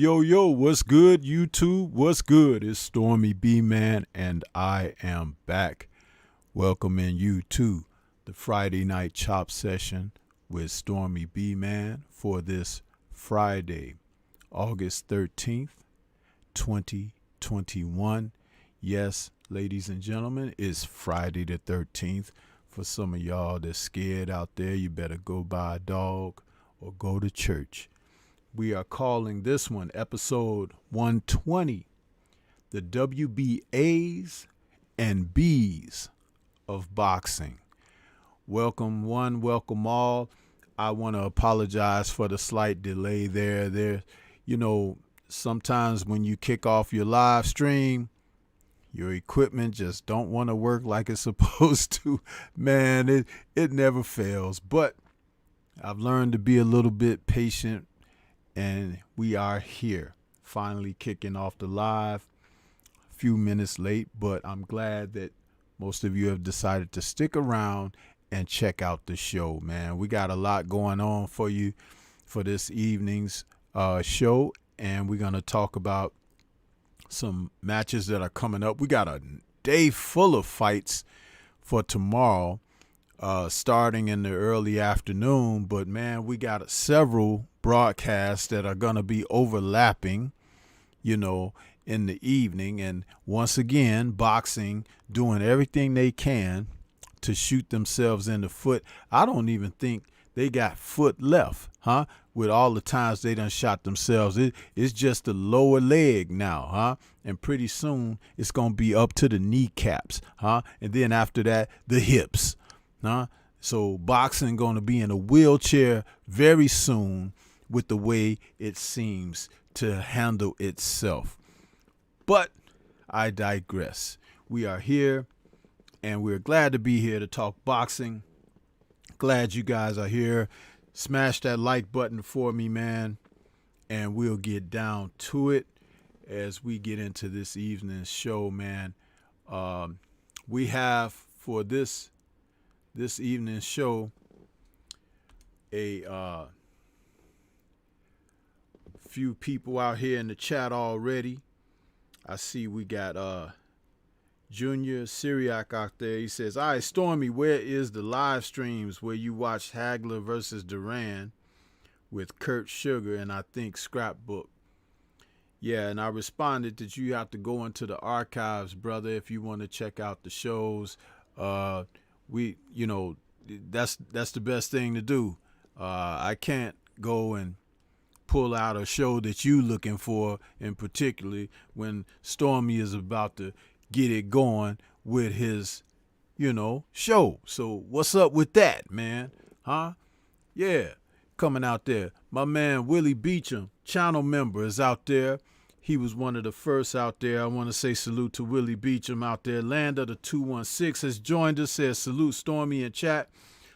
Yo, what's good, YouTube? What's good? It's Stormybman, and I am back welcoming you to the Friday night chop session with Stormybman for this Friday, August 13th, 2021. Yes, ladies and gentlemen, it's Friday the 13th. For some of y'all that's scared out there, you better go buy a dog or go to church. We are calling this one episode 120, the WBAs and B's of boxing. Welcome one, welcome all. I want to apologize for the slight delay there. Sometimes when you kick off your live stream, your equipment just don't want to work like it's supposed to. Man, it never fails. But I've learned to be a little bit patient. And we are here, finally kicking off the live. A few minutes late, but I'm glad that most of you have decided to stick around and check out the show, man. We got a lot going on for you for this evening's show, and we're going to talk about some matches that are coming up. We got a day full of fights for tomorrow, starting in the early afternoon, but man, we got several broadcasts that are going to be overlapping, in the evening. And once again, boxing doing everything they can to shoot themselves in the foot. I don't even think they got foot left, with all the times they done shot themselves. It's just the lower leg now, and pretty soon it's going to be up to the kneecaps, and then after that, the hips, So boxing going to be in a wheelchair very soon with the way it seems to handle itself. But I digress. We are here, and we're glad to be here to talk boxing. Glad you guys are here. Smash that like button for me, man, and we'll get down to it as we get into this evening's show, man. We have for this evening's show a few people out here in the chat already. I see we got Junior Syriac out there. He says, all right, Stormy, where is the live streams where you watched Hagler versus Duran with Kurt Sugar and I think Scrapbook? Yeah, and I responded that you have to go into the archives, brother, if you want to check out the shows. That's the best thing to do. I can't go and pull out a show that you looking for, in particularly when Stormy is about to get it going with his, show. So what's up with that, man? Yeah, coming out there. My man Willie Beecham, channel member, is out there. He was one of the first out there. I want to say salute to Willie Beecham out there. Lander the 216 has joined us, says salute Stormy in chat.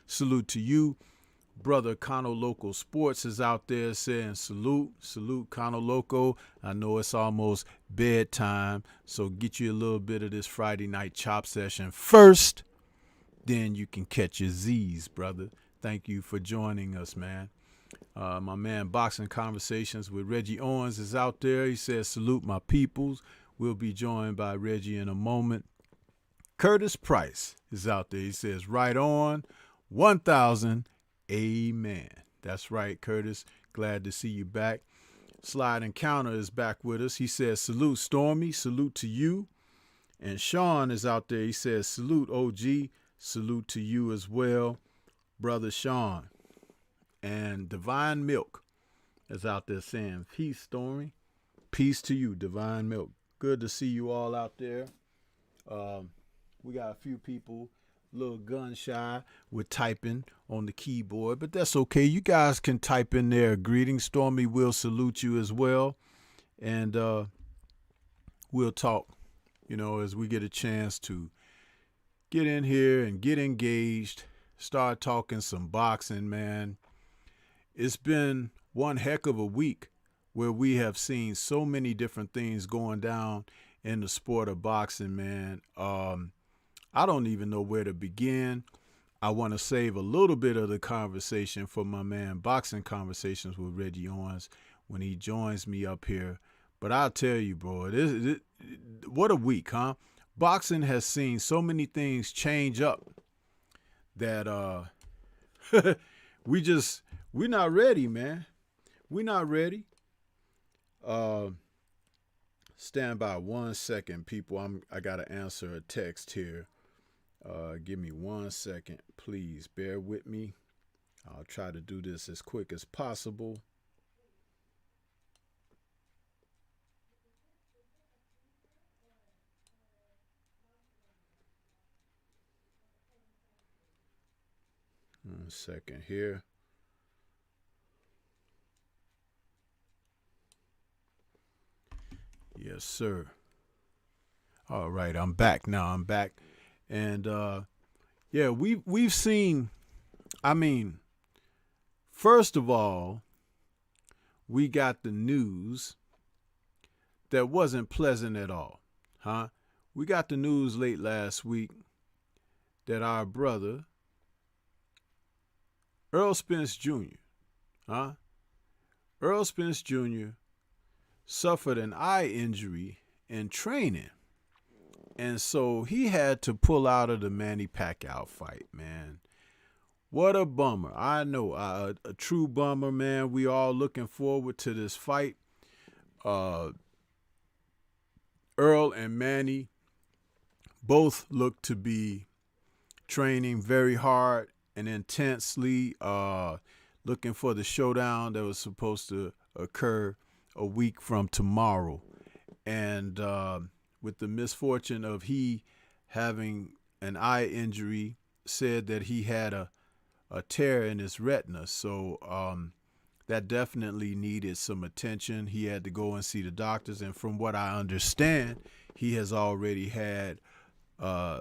Salute to you. Brother Kano Loco Sports is out there saying salute Kano Loco. I know it's almost bedtime, so get you a little bit of this Friday night chop session first, then you can catch your Z's, brother. Thank you for joining us, man. My man Boxing Conversations with Reggie Owens is out there. He says salute my peoples. We'll be joined by Reggie in a moment. Curtis Price is out there. He says right on 1,000. Amen. That's right, Curtis. Glad to see you back. Slide Encounter is back with us. He says, salute, Stormy. Salute to you. And Sean is out there. He says, salute, OG. Salute to you as well, brother Sean. And Divine Milk is out there saying, peace, Stormy. Peace to you, Divine Milk. Good to see you all out there. We got a few people a little gun shy with typing on the keyboard, but that's okay. You guys can type in there. Greetings. Stormy will salute you as well. And we'll talk, as we get a chance to get in here and get engaged, start talking some boxing, man. It's been one heck of a week where we have seen so many different things going down in the sport of boxing, man. I don't even know where to begin. I want to save a little bit of the conversation for my man Boxing Conversations with Reggie Owens when he joins me up here. But I'll tell you, bro, what a week, huh? Boxing has seen so many things change up that we're not ready, man. We're not ready. Stand by 1 second, people. I gotta answer a text here. Give me 1 second, please. Bear with me. I'll try to do this as quick as possible. One second here. Yes, sir. All right, I'm back now. I'm back. And yeah, we've seen, I mean, first of all, we got the news that wasn't pleasant at all, huh? We got the news late last week that our brother, Earl Spence Jr., huh? Earl Spence Jr. suffered an eye injury in training. And so he had to pull out of the Manny Pacquiao fight, man. What a bummer. I know, a true bummer, man. We all looking forward to this fight. Earl and Manny both look to be training very hard and intensely, looking for the showdown that was supposed to occur a week from tomorrow. And with the misfortune of he having an eye injury, said that he had a tear in his retina. So that definitely needed some attention. He had to go and see the doctors. And from what I understand, he has already had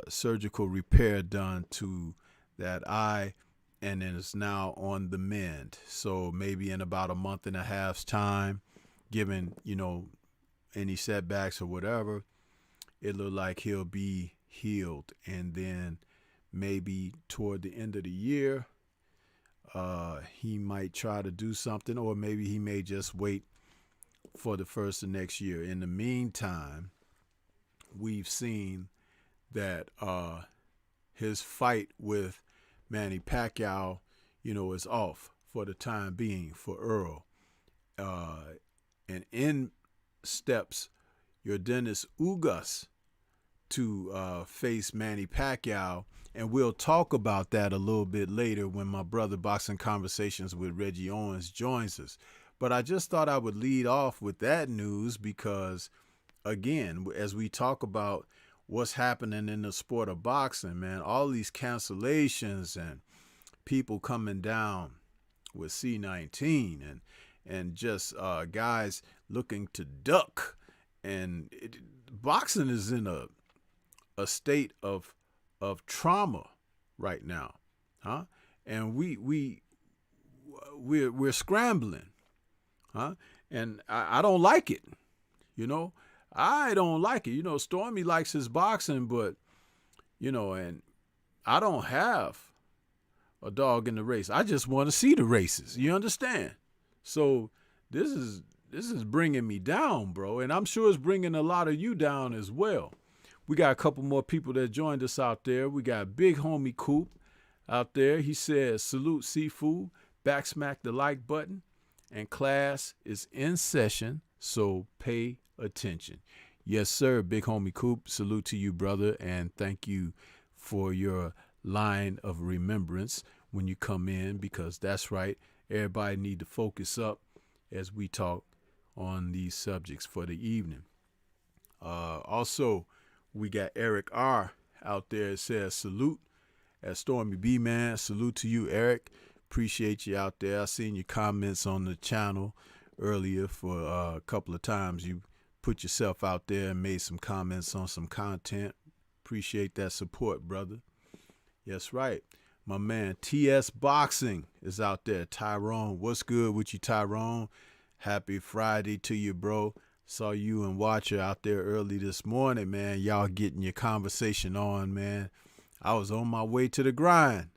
surgical repair done to that eye and is now on the mend. So maybe in about a month and a half's time, given, any setbacks or whatever, it looked like he'll be healed. And then maybe toward the end of the year, he might try to do something, or maybe he may just wait for the first of next year. In the meantime, we've seen that his fight with Manny Pacquiao, is off for the time being for Earl. And in steps your Dennis Ugas to face Manny Pacquiao, and we'll talk about that a little bit later when my brother Boxing Conversations with Reggie Owens joins us. But I just thought I would lead off with that news because, again, as we talk about what's happening in the sport of boxing, man, all these cancellations and people coming down with C-19 and just guys looking to duck. And boxing is in a state of trauma right now, huh? And we're scrambling, huh? And I don't like it, I don't like it. Stormy likes his boxing, but and I don't have a dog in the race. I just want to see the races. You understand? So this is bringing me down, bro, and I'm sure it's bringing a lot of you down as well. We got a couple more people that joined us out there. We got Big Homie Coop out there. He says, salute Seafood, backsmack the like button, and class is in session, so pay attention. Yes, sir, Big Homie Coop. Salute to you, brother, and thank you for your line of remembrance when you come in, because that's right. Everybody need to focus up as we talk on these subjects for the evening. Also, we got Eric R. out there. It says, salute at Stormybman. Salute to you, Eric. Appreciate you out there. I seen your comments on the channel earlier for a couple of times. You put yourself out there and made some comments on some content. Appreciate that support, brother. Yes, right. My man TS Boxing is out there. Tyrone, what's good with you, Tyrone? Happy Friday to you, bro. Saw you and Watcher out there early this morning, man. Y'all getting your conversation on, man. I was on my way to the grind,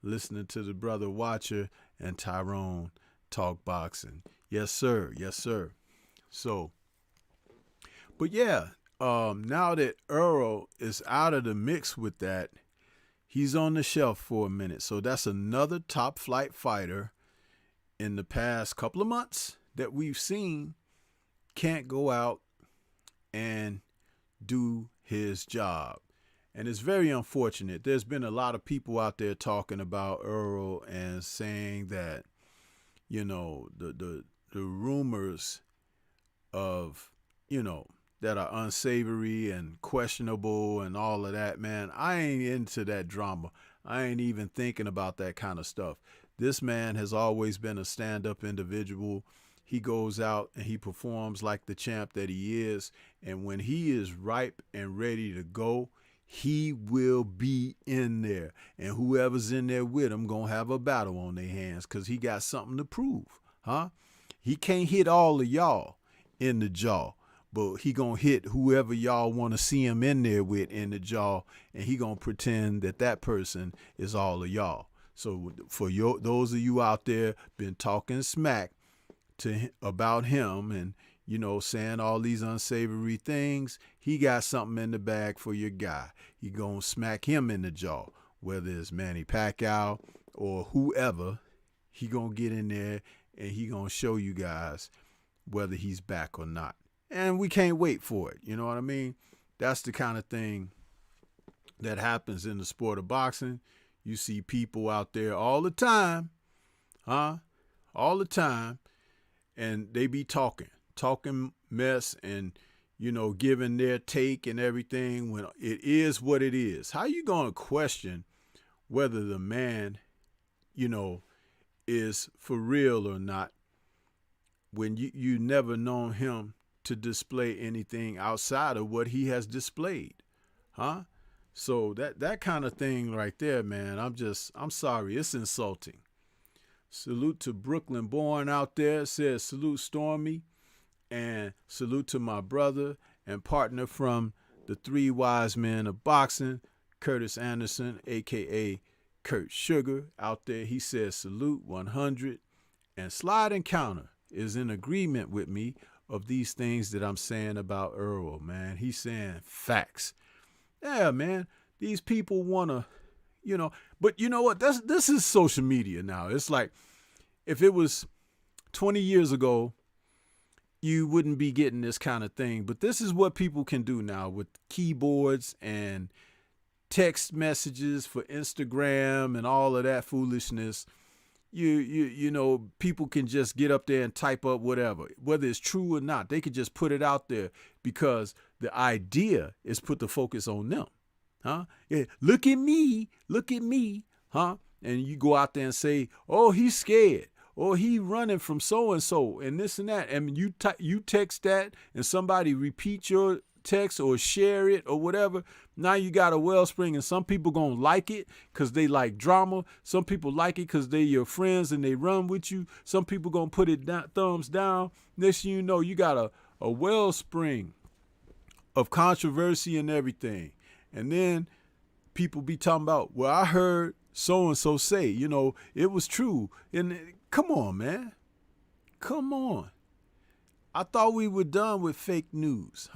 listening to the brother Watcher and Tyrone talk boxing. Yes, sir. Yes, sir. So, but yeah, now that Earl is out of the mix with that, he's on the shelf for a minute. So that's another top flight fighter in the past couple of months that we've seen can't go out and do his job. And it's very unfortunate. There's been a lot of people out there talking about Earl and saying that, the rumors of, that are unsavory and questionable and all of that, man. I ain't into that drama. I ain't even thinking about that kind of stuff. This man has always been a stand-up individual. He goes out and he performs like the champ that he is. And when he is ripe and ready to go, he will be in there. And whoever's in there with him going to have a battle on their hands because he got something to prove. He can't hit all of y'all in the jaw, but he going to hit whoever y'all want to see him in there with in the jaw, and he going to pretend that that person is all of y'all. So for those of you out there been talking smack about him and, saying all these unsavory things, he got something in the bag for your guy. He going to smack him in the jaw, whether it's Manny Pacquiao or whoever. He going to get in there and he going to show you guys whether he's back or not. And we can't wait for it. You know what I mean? That's the kind of thing that happens in the sport of boxing. You see people out there all the time, all the time, and they be talking mess and, giving their take and everything when it is what it is. How you going to question whether the man, is for real or not when you never known him to display anything outside of what he has displayed? So that kind of thing right there, man, I'm sorry. It's insulting. Salute to Brooklyn Born out there. Says salute Stormy. And salute to my brother and partner from the Three Wise Men of Boxing, Curtis Anderson, a.k.a. Kurt Sugar out there. He says salute 100. And Slide Encounter is in agreement with me of these things that I'm saying about Earl, man. He's saying facts. Yeah, man, these people want to, but you know what? This is social media now. It's like if it was 20 years ago, you wouldn't be getting this kind of thing. But this is what people can do now with keyboards and text messages for Instagram and all of that foolishness. People can just get up there and type up whatever, whether it's true or not. They could just put it out there because the idea is put the focus on them. Yeah, look at me, And you go out there and say, oh, he's scared. Or he running from so-and-so and this and that. And you text that and somebody repeat your text or share it or whatever. Now you got a wellspring and some people going to like it because they like drama. Some people like it because they your friends and they run with you. Some people going to put it down, thumbs down. Next thing you know, you got a wellspring of controversy and everything. And then people be talking about, well, I heard so-and-so say, it was true. And come on, man. Come on. I thought we were done with fake news,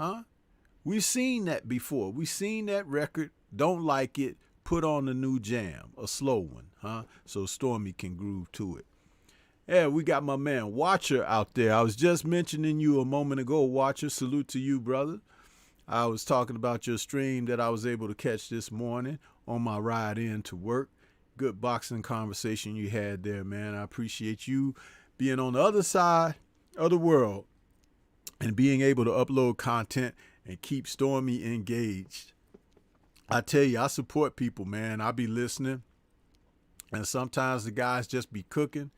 We've seen that before. We've seen that record. Don't like it. Put on a new jam, a slow one, so Stormy can groove to it. Yeah, we got my man Watcher out there. I was just mentioning you a moment ago, Watcher. Salute to you, brother. I was talking about your stream that I was able to catch this morning on my ride in to work. Good boxing conversation you had there, man. I appreciate you being on the other side of the world and being able to upload content and keep Stormy engaged. I tell you, I support people, man. I be listening, and sometimes the guys just be cooking,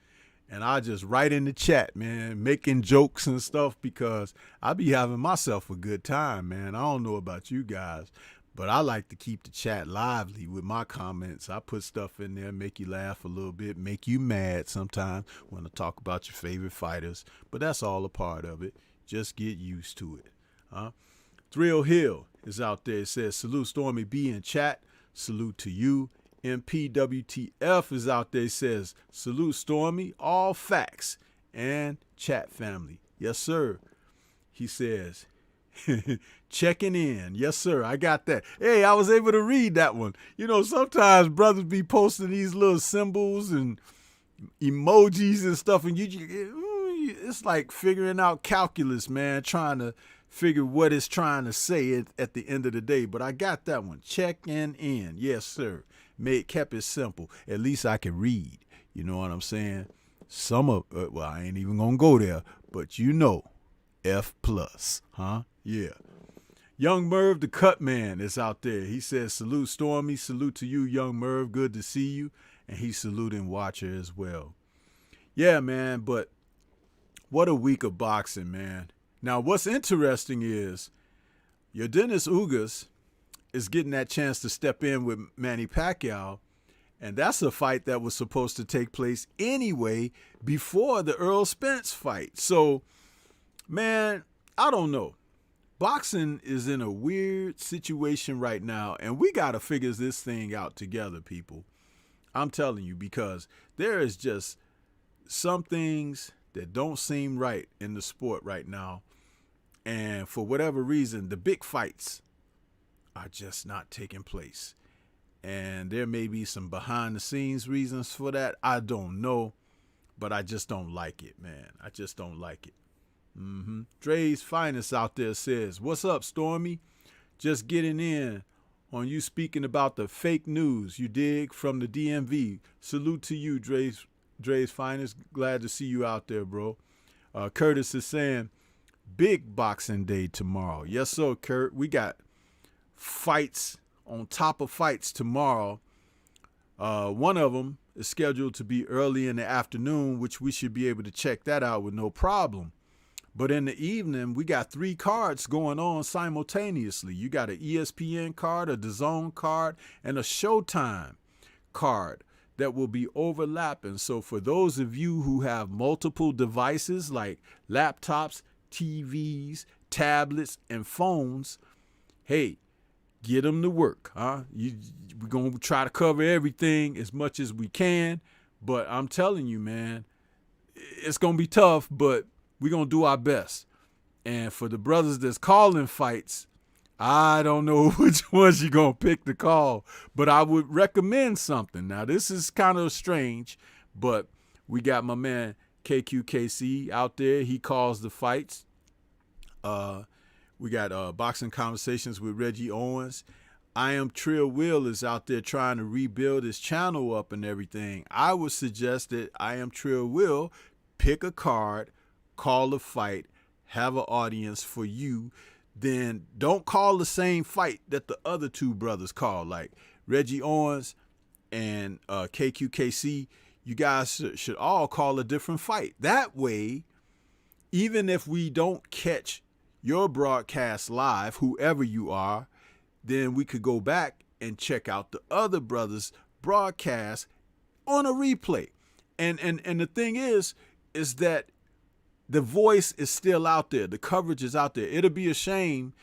and I just write in the chat, man, making jokes and stuff because I be having myself a good time, man. I don't know about you guys, but I like to keep the chat lively with my comments. I put stuff in there, make you laugh a little bit, make you mad sometimes when I talk about your favorite fighters, but that's all a part of it. Just get used to it. Thrill Hill is out there. It says, salute Stormy B in chat. Salute to you. MPWTF is out there. It says, salute Stormy. All facts and chat family. Yes, sir. He says, checking in. Yes, sir. I got that. Hey, I was able to read that one. You know, sometimes brothers be posting these little symbols and emojis and stuff, and it's like figuring out calculus, man, trying to figure what it's trying to say at the end of the day. But I got that one. Checking in. Yes, sir. Kept it simple. At least I can read. You know what I'm saying? Well, I ain't even gonna go there, but you know, F+, huh? Yeah. Young Merv, the cut man, is out there. He says, salute Stormy, salute to you, Young Merv, good to see you. And he's saluting Watcher as well. Yeah, man, but what a week of boxing, man. Now, what's interesting is your Dennis Ugas is getting that chance to step in with Manny Pacquiao, and that's a fight that was supposed to take place anyway before the Earl Spence fight. So, man, I don't know. Boxing is in a weird situation right now, and we got to figure this thing out together, people. I'm telling you, because there is just some things that don't seem right in the sport right now. And for whatever reason, the big fights are just not taking place. And there may be some behind the scenes reasons for that. I don't know, but I just don't like it, man. I just don't like it. Dre's Finest out there says, what's up, Stormy? Just getting in on you speaking about the fake news, you dig, from the DMV. Salute to you, Dre's Finest. Glad to see you out there, bro. Curtis is saying, big boxing day tomorrow. Yes, sir, Kurt. We got fights on top of fights tomorrow. One of them is scheduled to be early in the afternoon, which we should be able to check that out with no problem. But in the evening, we got 3 cards going on simultaneously. You got an ESPN card, a DAZN card, and a Showtime card that will be overlapping. So for those of you who have multiple devices like laptops, TVs, tablets, and phones, hey, get them to work, huh? We're going to try to cover everything as much as we can, but I'm telling you, man, it's going to be tough, but we're going to do our best. And for the brothers that's calling fights, I don't know which ones you're going to pick to call, but I would recommend something. Now, this is kind of strange, but we got my man KQKC out there. He calls the fights. We got boxing conversations with Reggie Owens. I Am Trill Will is out there trying to rebuild his channel up and everything. I would suggest that I Am Trill Will pick a card, call a fight, have an audience for you. Then don't call the same fight that the other 2 brothers call, like Reggie Owens and KQKC. You guys should all call a different fight. That way, even if we don't catch your broadcast live, whoever you are, then we could go back and check out the other brothers' broadcast on a replay. And the thing is that the voice is still out there. The coverage is out there. It'll be a shame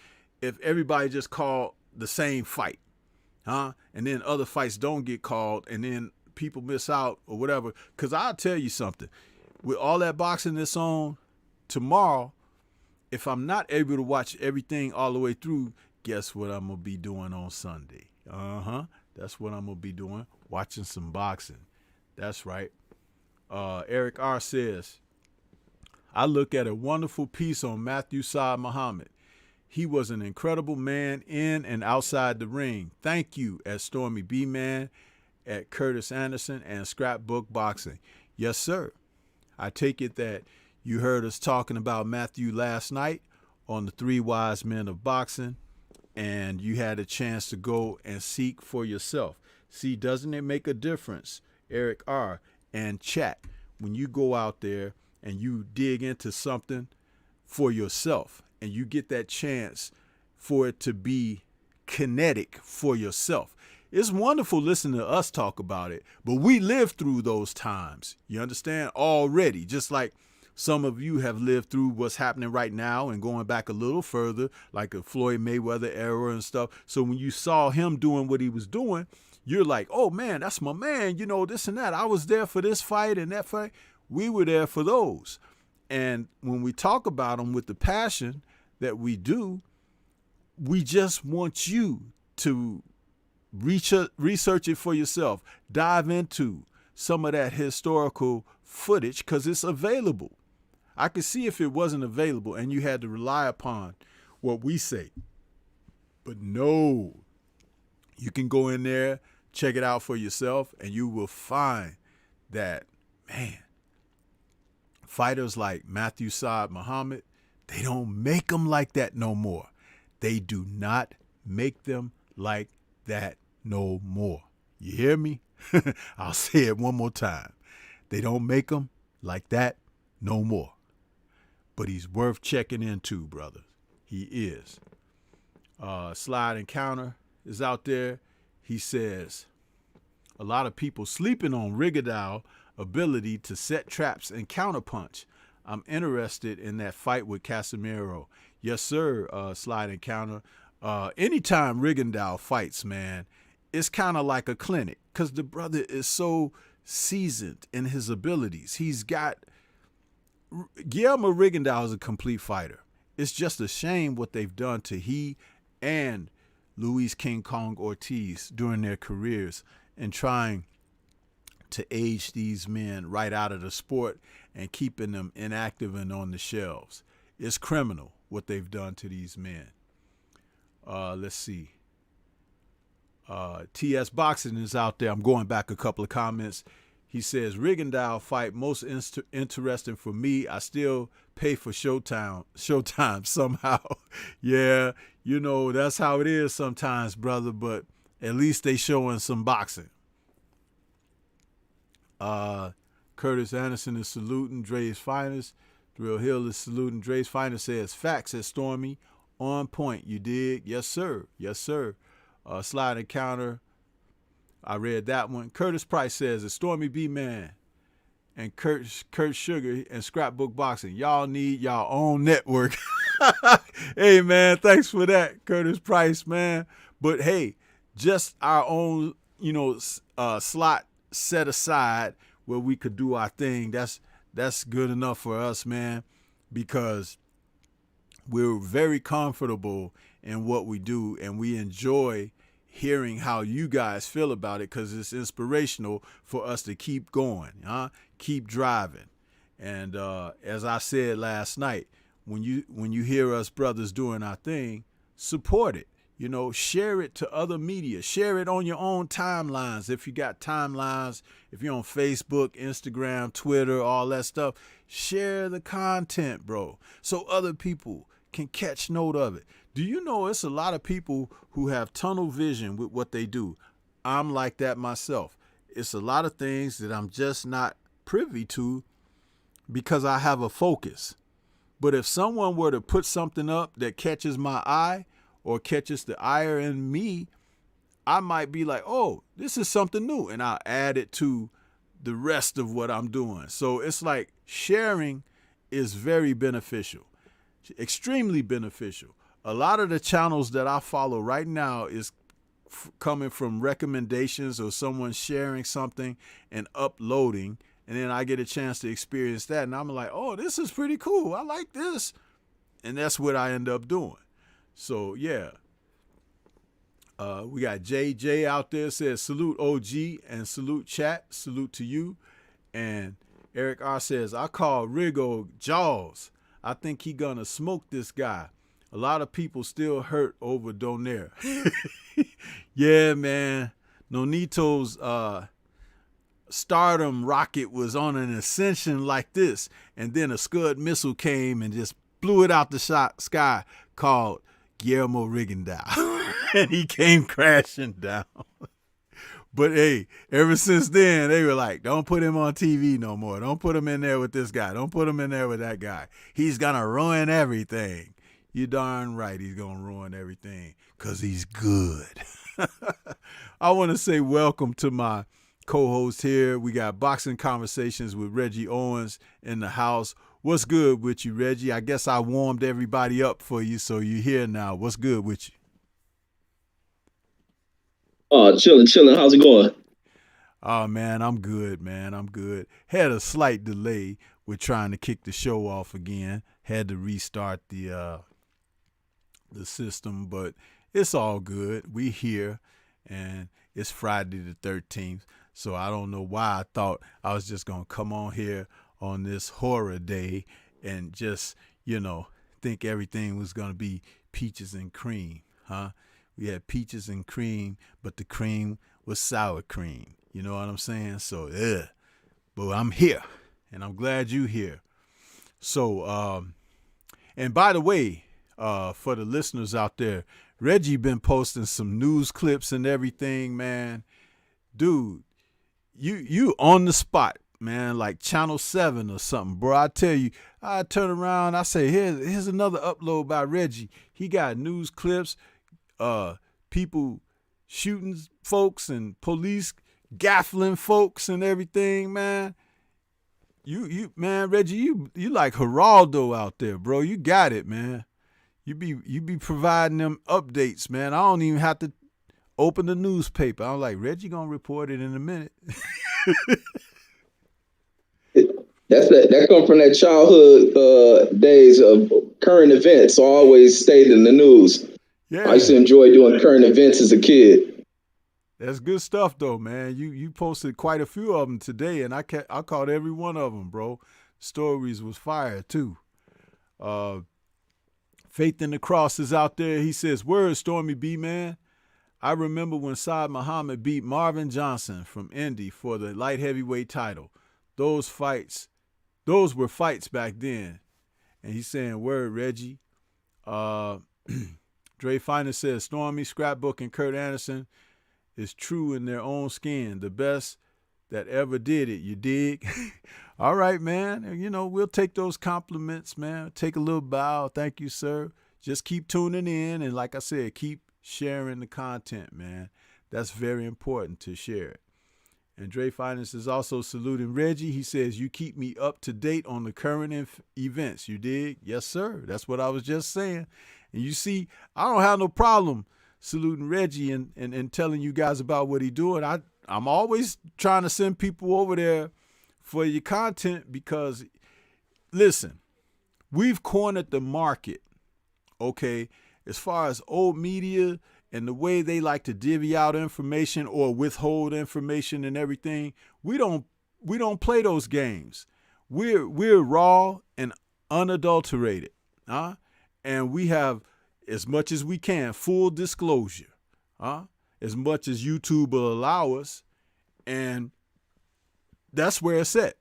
if everybody just called the same fight, huh? And then other fights don't get called, and then people miss out or whatever. Because I'll tell you something. With all that boxing that's on tomorrow, if I'm not able to watch everything all the way through, guess what I'm going to be doing on Sunday? That's what I'm going to be doing, watching some boxing. That's right. Eric R. says, I look at a wonderful piece on Matthew Saad Muhammad. He was an incredible man in and outside the ring. Thank you at Stormy B Man, at Curtis Anderson, and Scrapbook Boxing. Yes, sir. I take it that you heard us talking about Matthew last night on the 3 Wise Men of Boxing, and you had a chance to go and seek for yourself. See, doesn't it make a difference, Eric R. and chat, when you go out there and you dig into something for yourself and you get that chance for it to be kinetic for yourself? It's wonderful listening to us talk about it, but we lived through those times, you understand, already, just like some of you have lived through what's happening right now and going back a little further, like a Floyd Mayweather era and stuff. So when you saw him doing what he was doing, you're like, oh, man, that's my man, you know, this and that. I was there for this fight and that fight. we were there for those. And when we talk about them with the passion that we do, we just want you to research it for yourself. Dive into some of that historical footage because it's available. I could see if it wasn't available and you had to rely upon what we say. But no, you can go in there, check it out for yourself, and you will find that, man, fighters like Matthew Saad Muhammad, they don't make them like that no more. They do not make them like that no more. You hear me? I'll say it one more time. They don't make them like that no more. But he's worth checking into, brothers. He is. Slide Encounter is out there. He says, a lot of people sleeping on Rigondeaux's ability to set traps and counterpunch. I'm interested in that fight with Casemiro. Yes, sir, Slide Encounter. Anytime Rigondeaux fights, man, it's kind of like a clinic because the brother is so seasoned in his abilities. He's got... Guillermo Rigondeaux is a complete fighter. It's just a shame what they've done to he and Luis King Kong Ortiz during their careers and trying to age these men right out of the sport and keeping them inactive and on the shelves. It's criminal what they've done to these men. Let's see. TS Boxing is out there. I'm going back a couple of comments. He says, Rigondeaux fight most interesting for me. I still pay for Showtime somehow. Yeah, you know, that's how it is sometimes, brother, but at least they showing some boxing. Curtis Anderson is saluting Dre's Finest. Drill Hill is saluting Dre's Finest. Says, facts at Stormy. On point, you dig? Yes, sir. Yes, sir. Slide Encounter. I read that one. Curtis Price says, a Stormy B Man and Kurt Sugar and Scrapbook Boxing. Y'all need y'all own network. Hey, man, thanks for that, Curtis Price, man. But, hey, just our own, slot set aside where we could do our thing. That's good enough for us, man, because we're very comfortable in what we do and we enjoy hearing how you guys feel about it because it's inspirational for us to keep going, keep driving. And as I said last night, when you hear us brothers doing our thing, support it. Share it to other media. Share it on your own timelines. If you got timelines, if you're on Facebook, Instagram, Twitter, all that stuff, share the content, bro, so other people can catch note of it. Do you know it's a lot of people who have tunnel vision with what they do? I'm like that myself. It's a lot of things that I'm just not privy to because I have a focus. But if someone were to put something up that catches my eye or catches the ire in me, I might be like, oh, this is something new. And I'll add it to the rest of what I'm doing. So it's like sharing is very beneficial, extremely beneficial. A lot of the channels that I follow right now is coming from recommendations or someone sharing something and uploading. And then I get a chance to experience that. And I'm like, oh, this is pretty cool. I like this. And that's what I end up doing. So, yeah. We got JJ out there says, salute OG and salute chat. Salute to you. And Eric R says, I call Rigo Jaws. I think he gonna smoke this guy. A lot of people still hurt over Donaire. Yeah, man. Nonito's stardom rocket was on an ascension like this. And then a Scud missile came and just blew it out the sky called Guillermo Rigondeaux. And he came crashing down. But, hey, ever since then, they were like, don't put him on TV no more. Don't put him in there with this guy. Don't put him in there with that guy. He's going to ruin everything. You're darn right he's going to ruin everything because he's good. I want to say welcome to my co-host here. We got Boxing Conversations with Reggie Owens in the house. What's good with you, Reggie? I guess I warmed everybody up for you, so you're here now. What's good with you? Oh, chilling. How's it going? Oh man, I'm good, man. I'm good. Had a slight delay with trying to kick the show off again. Had to restart the system, but it's all good. We here, and it's Friday the 13th. So I don't know why I thought I was just gonna come on here on this horror day and just think everything was gonna be peaches and cream, huh? We had peaches and cream, but the cream was sour cream. You know what I'm saying? So, but I'm here, and I'm glad you here. So, and by the way, for the listeners out there, Reggie been posting some news clips and everything, man. Dude, you on the spot, man, like Channel 7 or something, bro. I tell you, I turn around, I say, here's another upload by Reggie. He got news clips, people shooting folks and police gaffling folks and everything, man. You man, Reggie, you like Geraldo out there, bro. You got it, man. You be providing them updates, man. I don't even have to open the newspaper. I'm like, Reggie gonna report it in a minute. That come from that childhood days of current events. So I always stayed in the news. Yeah. I used to enjoy doing current events as a kid. That's good stuff, though, man. You posted quite a few of them today, and I caught every one of them, bro. Stories was fire too. Faith in the Cross is out there. He says, "Word, Stormy B, man. I remember when Saad Muhammad beat Marvin Johnson from Indy for the light heavyweight title. Those were fights back then." And he's saying, "Word, Reggie." Dre Finer says, "Stormy, Scrapbook, and Kurt Anderson is true in their own skin. The best that ever did it. You dig?" All right, man. We'll take those compliments, man. Take a little bow. Thank you, sir. Just keep tuning in. And like I said, keep sharing the content, man. That's very important to share it. And Dre Finance is also saluting Reggie. He says, "You keep me up to date on the current events. You dig?" Yes, sir. That's what I was just saying. And you see, I don't have no problem saluting Reggie and telling you guys about what he's doing. I'm always trying to send people over there for your content because, listen, we've cornered the market, okay, as far as old media and the way they like to divvy out information or withhold information and everything. We don't play those games. We're raw and unadulterated, huh? And we have, as much as we can, full disclosure, as much as YouTube will allow us, and that's where it's at.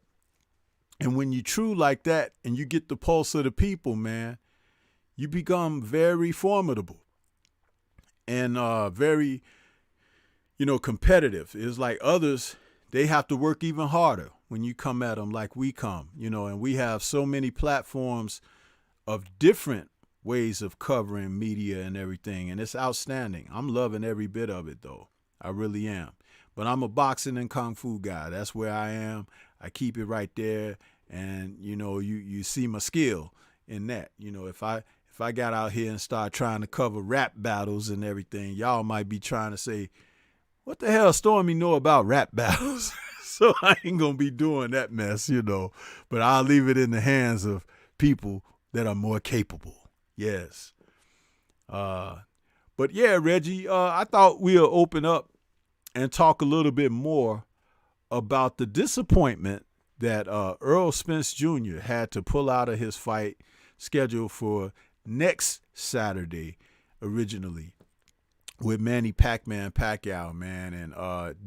And when you're true like that and you get the pulse of the people, man, you become very formidable and very, competitive. It's like others, they have to work even harder when you come at them like we come, and we have so many platforms of different ways of covering media and everything, and it's outstanding. I'm loving every bit of it, though. I really am. But I'm a boxing and kung fu guy. That's where I am. I keep it right there, and you see my skill in that. If I got out here and start trying to cover rap battles and everything, y'all might be trying to say, "What the hell Stormy know about rap battles?" So I ain't gonna be doing that mess, But I'll leave it in the hands of people that are more capable. Yes. But yeah, Reggie, I thought we'll open up and talk a little bit more about the disappointment that Earl Spence Jr. had to pull out of his fight scheduled for next Saturday originally with Manny Pac-Man Pacquiao, man, and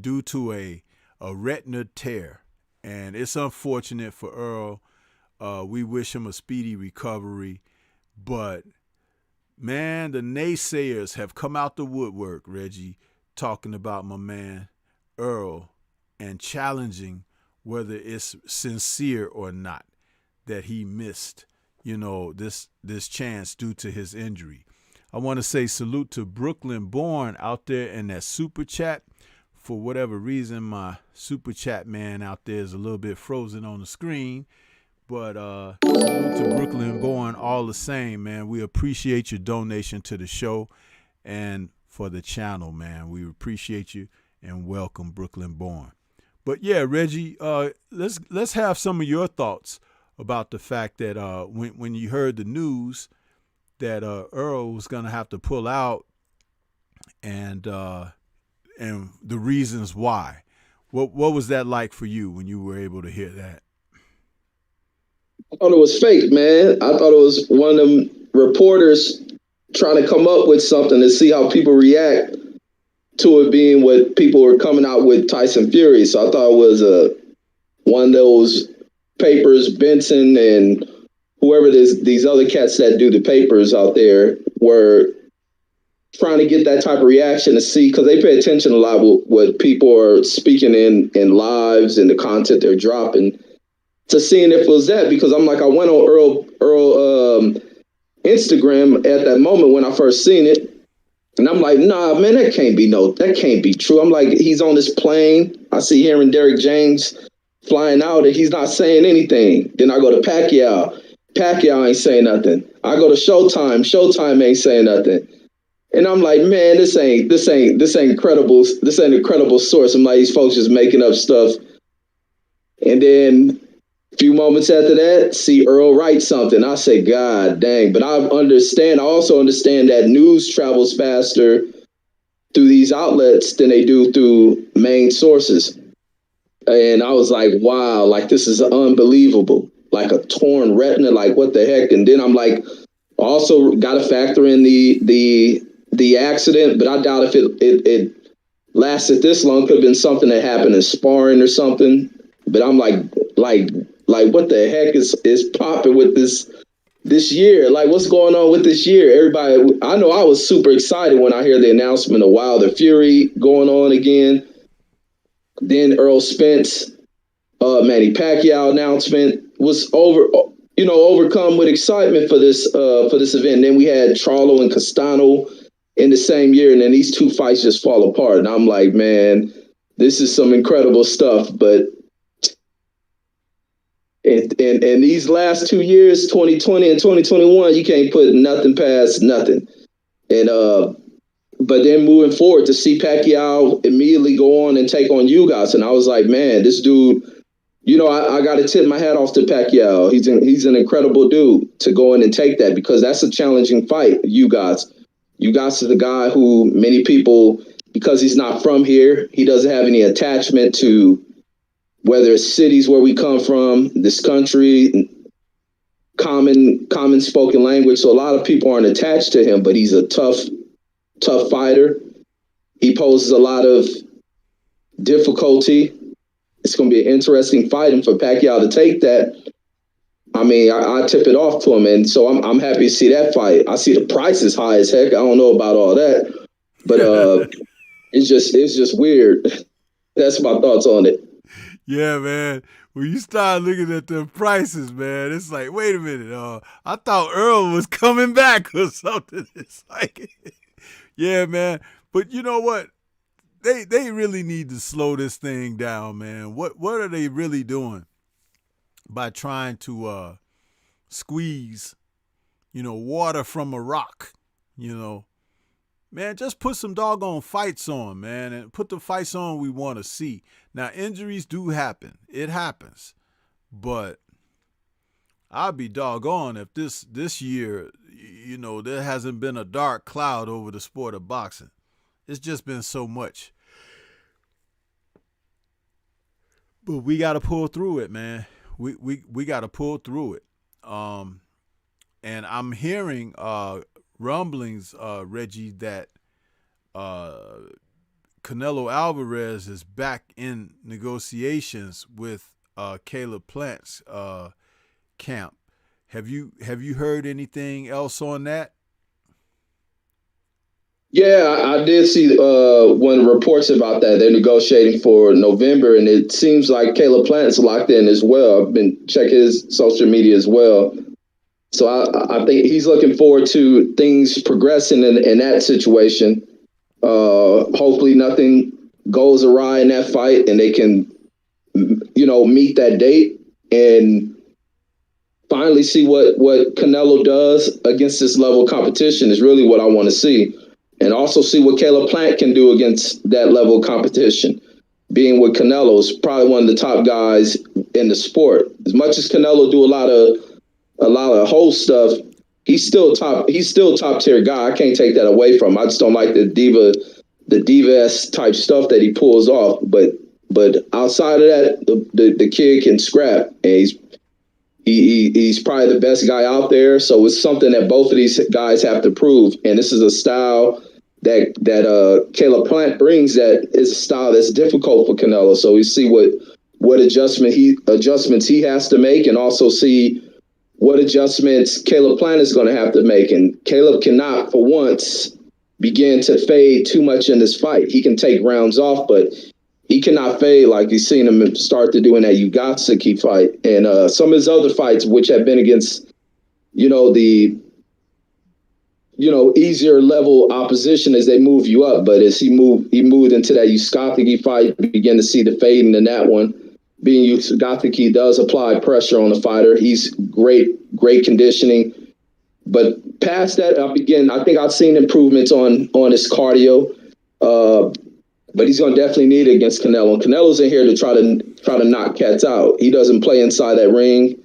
due to a retina tear. And it's unfortunate for Earl. We wish him a speedy recovery. But, man, the naysayers have come out the woodwork, Reggie, talking about my man Earl and challenging whether it's sincere or not that he missed, this chance due to his injury. I want to say salute to Brooklyn Born out there in that super chat. For whatever reason, my super chat man out there is a little bit frozen on the screen. But salute to Brooklyn Born all the same, man. We appreciate your donation to the show and for the channel, man. We appreciate you and welcome Brooklyn Born. But yeah, Reggie, let's have some of your thoughts about the fact that when you heard the news that Earl was gonna have to pull out, and the reasons why. What was that like for you when you were able to hear that? I thought it was fake, man. I thought it was one of them reporters trying to come up with something to see how people react to it being what people were coming out with Tyson Fury. So I thought it was one of those papers, Benson and whoever these other cats that do the papers out there were trying to get that type of reaction to see, because they pay attention a lot with what people are speaking in lives and the content they're dropping, to seeing if it was that. Because I'm like, I went on Earl Instagram at that moment when I first seen it, and I'm like, nah, man, that can't be true. I'm like, he's on this plane. I see hearing Derrick James flying out, and he's not saying anything. Then I go to Pacquiao. Pacquiao ain't saying nothing. I go to Showtime. Showtime ain't saying nothing. And I'm like, man, this ain't credible. This ain't a credible source. I'm like, these folks just making up stuff. And then a few moments after that, see Earl write something. I say, God dang. But I also understand that news travels faster through these outlets than they do through main sources. And I was like, wow, like this is unbelievable. Like a torn retina, like what the heck? And then I'm like, also got to factor in the accident, but I doubt if it lasted this long. Could have been something that happened in sparring or something. But I'm like what the heck is popping with this year? Like, what's going on with this year? Everybody, I know I was super excited when I hear the announcement of Wilder Fury going on again. Then Earl Spence, Manny Pacquiao announcement was overcome with excitement for this event. And then we had Charlo and Castano in the same year, and then these two fights just fall apart. And I'm like, man, this is some incredible stuff. But in these last 2 years, 2020 and 2021, you can't put nothing past nothing. And but then moving forward, to see Pacquiao immediately go on and take on Ugas, and I was like, man, this dude, I got to tip my hat off to Pacquiao. He's an incredible dude to go in and take that, because that's a challenging fight. Ugas is the guy who many people, because he's not from here, he doesn't have any attachment to whether it's cities where we come from, this country, common spoken language. So a lot of people aren't attached to him, but he's a tough fighter. He poses a lot of difficulty. It's going to be an interesting fight, and for Pacquiao to take that, I mean, I tip it off to him, and so I'm happy to see that fight. I see the price is high as heck. I don't know about all that, but it's just weird. That's my thoughts on it. Yeah, man. When you start looking at the prices, man, it's like, wait a minute. I thought Earl was coming back or something. It's like, yeah, man. But you know what? They really need to slow this thing down, man. What are they really doing by trying to squeeze, water from a rock? Man, just put some doggone fights on, man, and put the fights on we want to see. Now, injuries do happen. It happens. But I'd be doggone if this year, there hasn't been a dark cloud over the sport of boxing. It's just been so much. But we got to pull through it, man. We got to pull through it. And I'm hearing rumblings, Reggie, that Canelo Alvarez is back in negotiations with Caleb Plant's camp. Have you heard anything else on that? Yeah, I did see when reports about that. They're negotiating for November, and it seems like Caleb Plant's locked in as well. I've been checking his social media as well. So I think he's looking forward to things progressing in that situation. Hopefully nothing goes awry in that fight, and they can, meet that date and finally see what Canelo does against this level of competition is really what I want to see. And also see what Caleb Plant can do against that level of competition. being with Canelo, is probably one of the top guys in the sport. As much as Canelo do a lot of whole stuff, he's still top tier guy. I can't take that away from him. I just don't like the diva type stuff that he pulls off. But outside of that, the kid can scrap, and he's probably the best guy out there. So it's something that both of these guys have to prove. And this is a style that Caleb Plant brings, that is a style that's difficult for Canelo. So we see what adjustments he has to make, and also see what adjustments Caleb Plant is going to have to make. And Caleb cannot, for once, begin to fade too much in this fight. He can take rounds off, but he cannot fade like you've seen him start to do in that Ugasaki fight. And some of his other fights, which have been against, the easier level opposition as they move you up. But as he moved into that Ugasaki fight, you begin to see the fading in that one. Being Ugasaki does apply pressure on the fighter. He's great conditioning. But past that, I think I've seen improvements on his cardio. But he's going to definitely need it against Canelo. And Canelo's in here to try to knock cats out. He doesn't play inside that ring.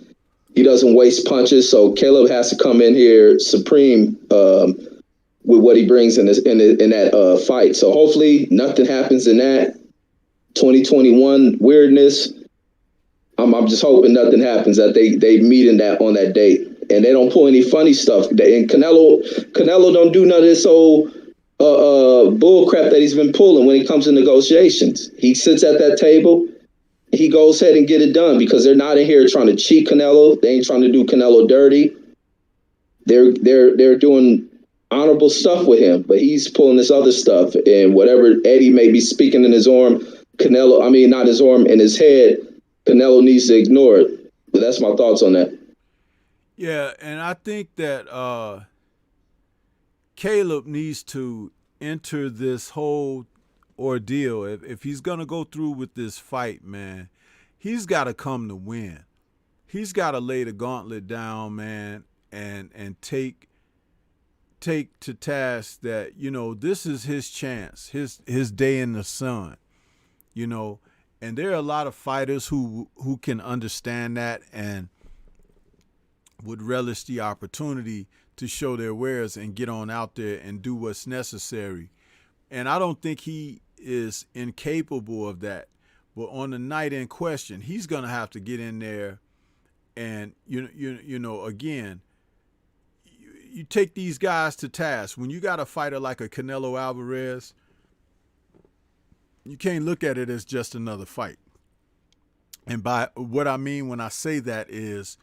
He doesn't waste punches. So Caleb has to come in here supreme with what he brings in that fight. So hopefully nothing happens in that 2021 weirdness. I'm just hoping nothing happens, that they meet on that date, and they don't pull any funny stuff. And Canelo don't do none of this old bull crap that he's been pulling when it comes to negotiations. He sits at that table, he goes ahead and get it done, because they're not in here trying to cheat Canelo. They ain't trying to do Canelo dirty. They're doing honorable stuff with him, but he's pulling this other stuff, and whatever Eddie may be speaking in his arm, not his arm, in his head, Canelo needs to ignore it. But that's my thoughts on that. Yeah, and I think that Caleb needs to enter this whole ordeal. If he's going to go through with this fight, man, he's got to come to win. He's got to lay the gauntlet down, man, and take to task that, this is his chance, his day in the sun, And there are a lot of fighters who can understand that and would relish the opportunity to show their wares and get on out there and do what's necessary. And I don't think he is incapable of that. But on the night in question, he's going to have to get in there and, again, you take these guys to task. When you got a fighter like a Canelo Alvarez, you can't look at it as just another fight. And by what I mean when I say that is,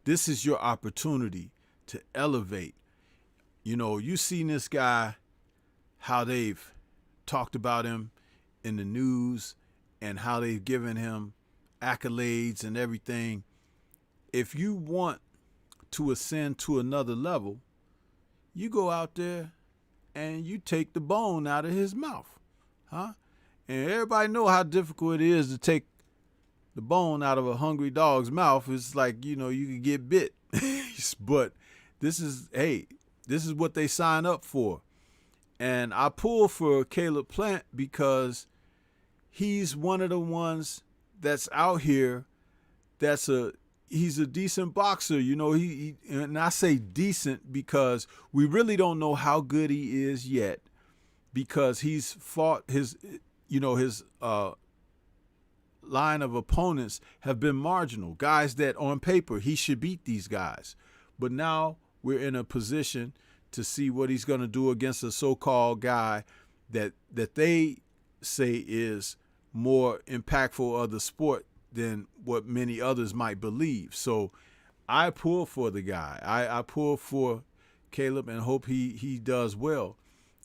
this is your opportunity to elevate. You've seen this guy, how they've talked about him in the news and how they've given him accolades and everything. If you want to ascend to another level, you go out there and you take the bone out of his mouth, huh? And everybody know how difficult it is to take the bone out of a hungry dog's mouth. It's like, you could get bit. But this is what they sign up for. And I pull for Caleb Plant because he's one of the ones that's out here he's a decent boxer. And I say decent because we really don't know how good he is yet, because he's fought his line of opponents have been marginal, guys that on paper he should beat these guys. But now we're in a position to see what he's going to do against a so-called guy that they say is more impactful of the sport than what many others might believe. So I pull for the guy. I pull for Caleb and hope he does well.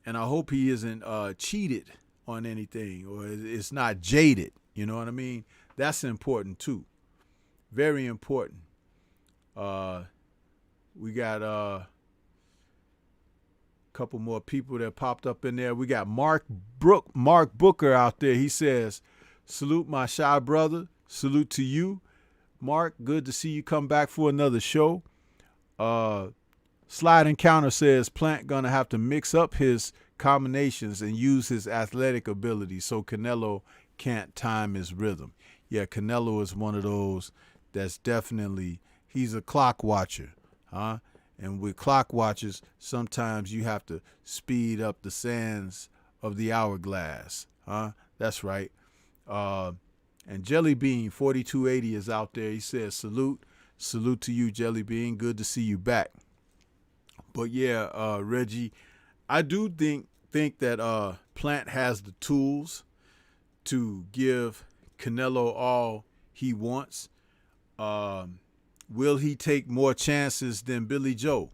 And I hope he isn't cheated on anything, or it's not jaded. You know what I mean? That's important too. Very important. We got a couple more people that popped up in there. We got Mark Booker out there. He says, "Salute my shy brother. Salute to you, Mark. Good to see you come back for another show." Slide Encounter says Plant gonna have to mix up his combinations and use his athletic ability so Canelo can't time his rhythm. Yeah, Canelo is one of those that's definitely, he's a clock watcher, huh? And with clock watchers, sometimes you have to speed up the sands of the hourglass, huh? That's right. And Jelly Bean 4280 is out there. He says salute to you, Jelly Bean. Good to see you back. But yeah, Reggie, I do think that Plant has the tools to give Canelo all he wants. Will he take more chances than Billy Joe?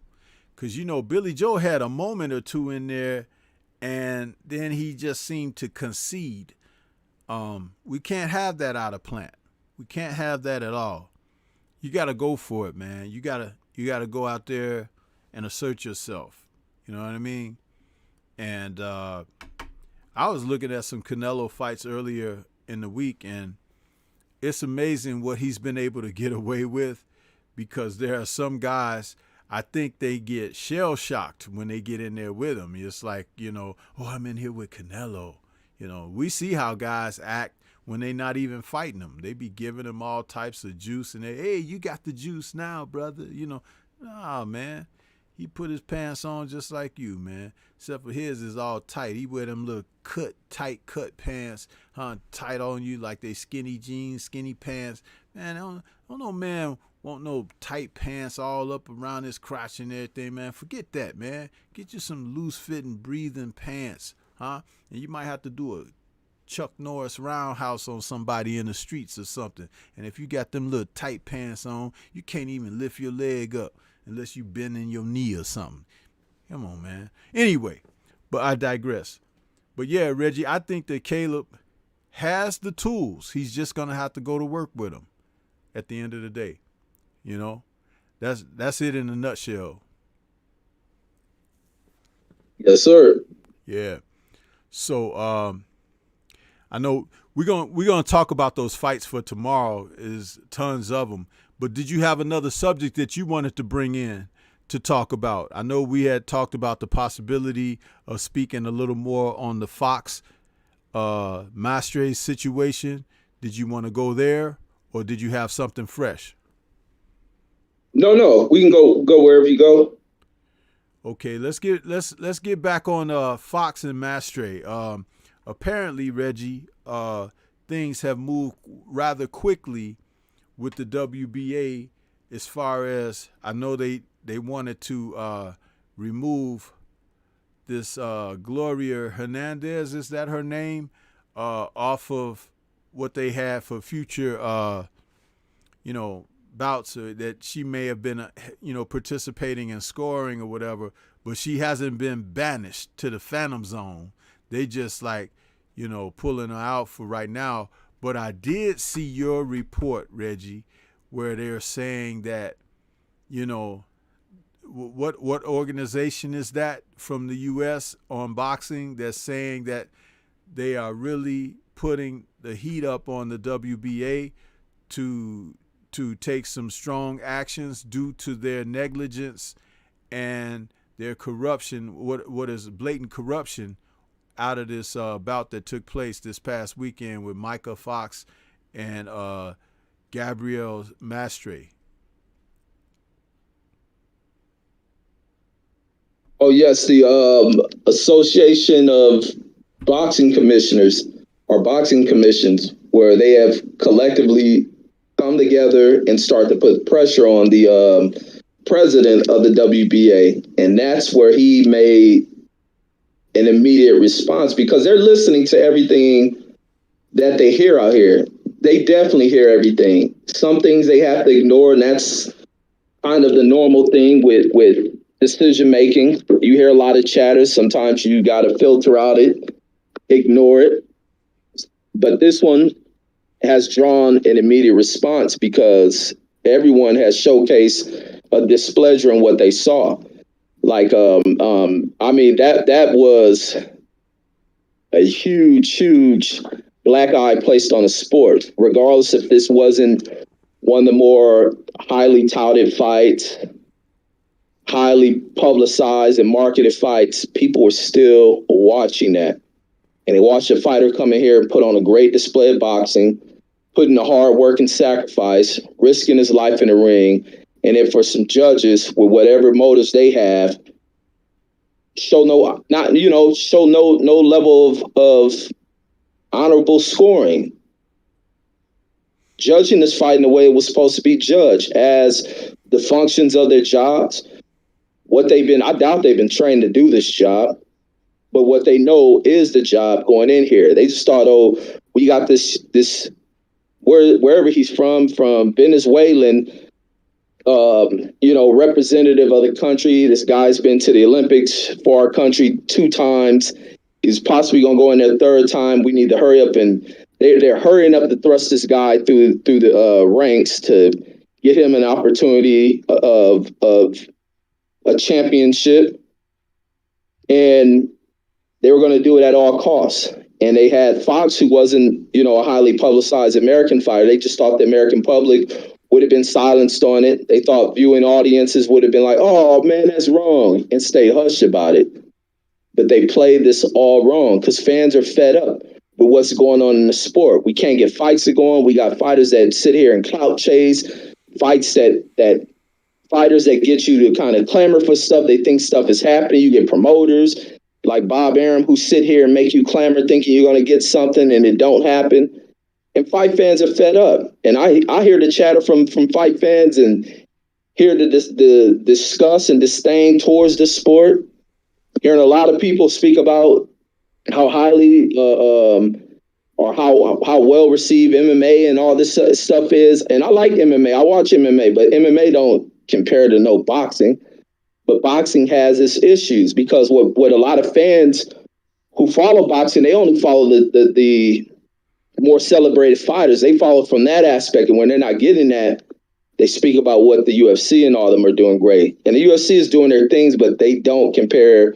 Because, Billy Joe had a moment or two in there, and then he just seemed to concede. We can't have that out of Plant. We can't have that at all. You got to go for it, man. You got to go out there and assert yourself. You know what I mean? And I was looking at some Canelo fights earlier in the week, and it's amazing what he's been able to get away with, because there are some guys, I think they get shell-shocked when they get in there with him. It's like, oh, I'm in here with Canelo. We see how guys act when they not even fighting them. They be giving them all types of juice, and hey, you got the juice now, brother. Nah, man. He put his pants on just like you, man. Except for his is all tight. He wear them little tight cut pants, tight on you like they skinny jeans, skinny pants. Man, I don't know, man, want no tight pants all up around his crotch and everything, man. Forget that, man. Get you some loose-fitting, breathing pants, and you might have to do a Chuck Norris roundhouse on somebody in the streets or something. And if you got them little tight pants on, you can't even lift your leg up unless you bending your knee or something. Come on, man. Anyway, but I digress. But yeah, Reggie, I think that Caleb has the tools. He's just going to have to go to work with them at the end of the day. That's it in a nutshell. Yes, sir. Yeah. So I know we're gonna talk about those fights for tomorrow. Is tons of them. But did you have another subject that you wanted to bring in to talk about? I know we had talked about the possibility of speaking a little more on the Fox Mastre situation. Did you want to go there, or did you have something fresh? No. We can go wherever you go. Okay, let's get back on Fox and Mastre. Apparently, Reggie, things have moved rather quickly with the WBA, as far as I know they wanted to remove this Gloria Hernandez, is that her name, off of what they had for future bouts, that she may have been participating in scoring or whatever, but she hasn't been banished to the Phantom Zone. They just pulling her out for right now. But I did see your report, Reggie, where they're saying that, what organization is that from the U.S. on boxing that's saying that they are really putting the heat up on the WBA to take some strong actions due to their negligence and their corruption, what is blatant corruption out of this bout that took place this past weekend with Micah Fox and Gabriel Mastre. Oh, yes, the Association of Boxing Commissioners, or boxing commissions, where they have collectively come together and start to put pressure on the president of the WBA. And that's where he made an immediate response, because they're listening to everything that they hear out here. They definitely hear everything. Some things they have to ignore, and that's kind of the normal thing with decision making. You hear a lot of chatter. Sometimes you got to filter out it, ignore it. But this one has drawn an immediate response because everyone has showcased a displeasure in what they saw. Like, I mean, that was a huge black eye placed on a sport, regardless if this wasn't one of the more highly touted fights, highly publicized and marketed fights. People were still watching that. and they watch a fighter come in here and put on a great display of boxing, putting the hard work and sacrifice, risking his life in the ring, and then for some judges with whatever motives they have, show no level of honorable scoring, judging this fight in the way it was supposed to be judged as the functions of their jobs. I doubt they've been trained to do this job, but what they know is the job going in here. They just thought, oh, we got this wherever he's from Venezuelan, representative of the country. This guy's been to the Olympics for our country 2 times. He's possibly going to go in there 3rd time. We need to hurry up, and they're hurrying up to thrust this guy through the ranks to get him an opportunity of a championship. And they were going to do it at all costs. And they had Fox, who wasn't, a highly publicized American fighter. They just thought the American public would have been silenced on it. They thought viewing audiences would have been like, oh, man, that's wrong, and stay hushed about it. But they played this all wrong because fans are fed up with what's going on in the sport. We can't get fights to go on. We got fighters that sit here and clout chase, fights that fighters that get you to kind of clamor for stuff. They think stuff is happening. You get promoters like Bob Arum who sit here and make you clamor thinking you're going to get something and it don't happen. And fight fans are fed up. And I hear the chatter from fight fans and hear the disgust and disdain towards the sport. Hearing a lot of people speak about how highly or how well received MMA and all this stuff is. And I like MMA. I watch MMA, but MMA don't compare to no boxing. But boxing has its issues because what a lot of fans who follow boxing, they only follow the more celebrated fighters. They follow from that aspect. And when they're not getting that, they speak about what the UFC and all of them are doing great. And the UFC is doing their things, but they don't compare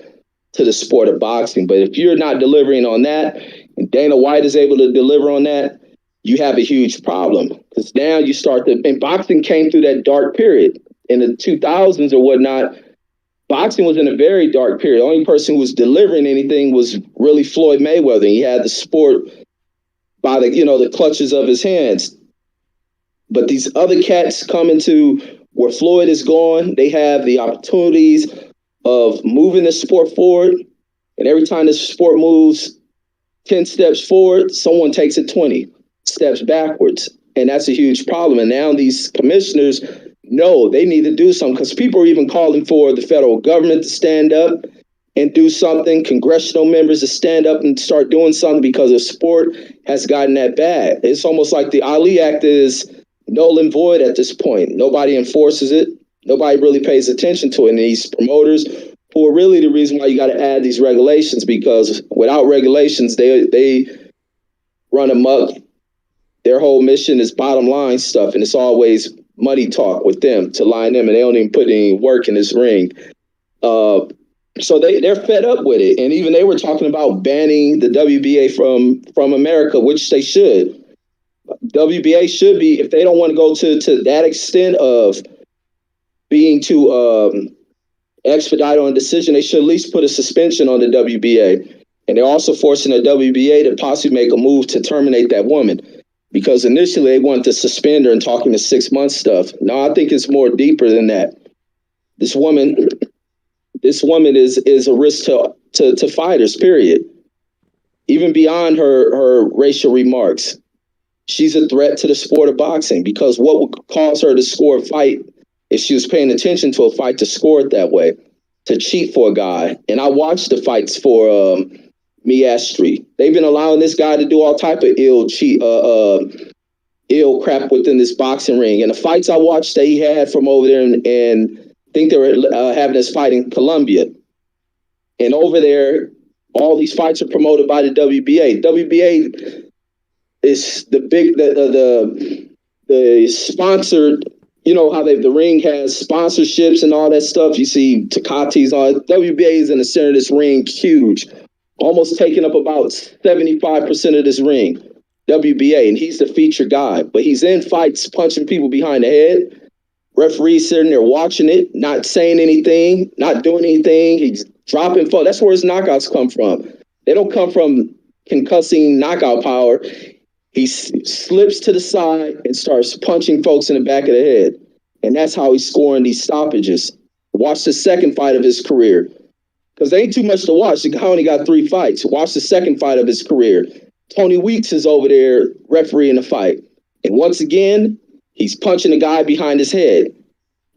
to the sport of boxing. But if you're not delivering on that, and Dana White is able to deliver on that, you have a huge problem. Because now you and boxing came through that dark period. In the 2000s or whatnot, boxing was in a very dark period. The only person who was delivering anything was really Floyd Mayweather. And he had the sport by the clutches of his hands. But these other cats come into where Floyd is going. They have the opportunities of moving the sport forward. And every time the sport moves 10 steps forward, someone takes it 20 steps backwards. And that's a huge problem. And now these commissioners know they need to do something because people are even calling for the federal government to stand up and do something, congressional members to stand up and start doing something because the sport has gotten that bad. It's almost like the Ali Act is null and void at this point. Nobody enforces it. Nobody really pays attention to it. And these promoters who are really the reason why you got to add these regulations, because without regulations, they run amok. Their whole mission is bottom line stuff, and it's always money talk with them to line them, and they don't even put any work in this ring. So they're fed up with it. And even they were talking about banning the WBA from America, which they should. WBA should be, if they don't want to go to that extent of being to expedite on a decision, they should at least put a suspension on the WBA. And they're also forcing the WBA to possibly make a move to terminate that woman. Because initially they wanted to suspend her and talking to 6 month stuff. No, I think it's more deeper than that. This woman is a risk to fighters, period. Even beyond her racial remarks. She's a threat to the sport of boxing, because what would cause her to score a fight if she was paying attention to a fight to score it that way, to cheat for a guy. And I watched the fights for Miastri. They've been allowing this guy to do all type of ill crap within this boxing ring. And the fights I watched that he had from over there, and I think they were having this fight in Colombia. And over there, all these fights are promoted by the WBA. WBA is the sponsored, how the ring has sponsorships and all that stuff. You see TOPCATZ, all that. WBA is in the center of this ring, huge, almost taking up about 75% of this ring. WBA, and he's the featured guy, but he's in fights punching people behind the head. Referees sitting there watching it, not saying anything, not doing anything. He's dropping. That's where his knockouts come from. They don't come from concussing knockout power, he slips to the side and starts punching folks in the back of the head. And that's how he's scoring these stoppages. Watch the second fight of his career. Because there ain't too much to watch. The guy only got 3 fights. Watch the second fight of his career. Tony Weeks is over there refereeing the fight. And once again, he's punching the guy behind his head.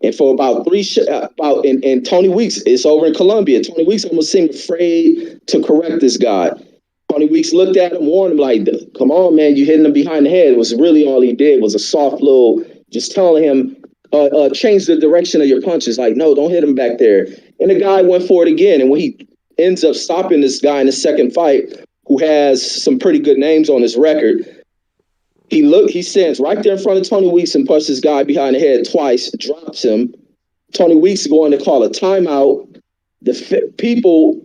And for about and Tony Weeks is over in Colombia. Tony Weeks almost seemed afraid to correct this guy. Tony Weeks looked at him, warned him, like, come on, man, you hitting him behind the head. It was really all he did was a soft little, just telling him, change the direction of your punches. Like, no, don't hit him back there. And the guy went for it again. And when he ends up stopping this guy in the second fight, who has some pretty good names on his record, he stands right there in front of Tony Weeks and punches this guy behind the head twice, drops him. Tony Weeks is going to call a timeout. The people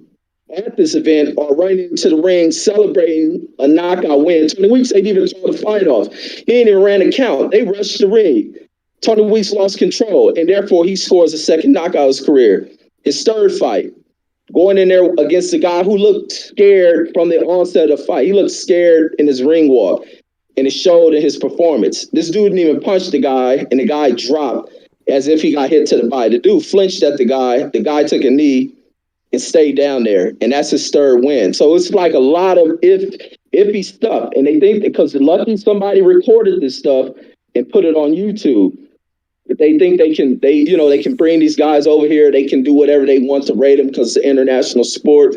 at this event are running into the ring celebrating a knockout win. Tony Weeks ain't even called the fight off. He ain't even ran a count. They rushed the ring. Tony Weeks lost control, and therefore he scores a second knockout of his career. His third fight, going in there against a guy who looked scared from the onset of the fight. He looked scared in his ring walk, and it showed in his performance. This dude didn't even punch the guy, and the guy dropped as if he got hit to the body. The dude flinched at the guy. The guy took a knee and stayed down there, and that's his third win. So it's like a lot of iffy stuff, and they think because lucky somebody recorded this stuff and put it on YouTube. They think they can bring these guys over here. They can do whatever they want to rate them because it's an international sport.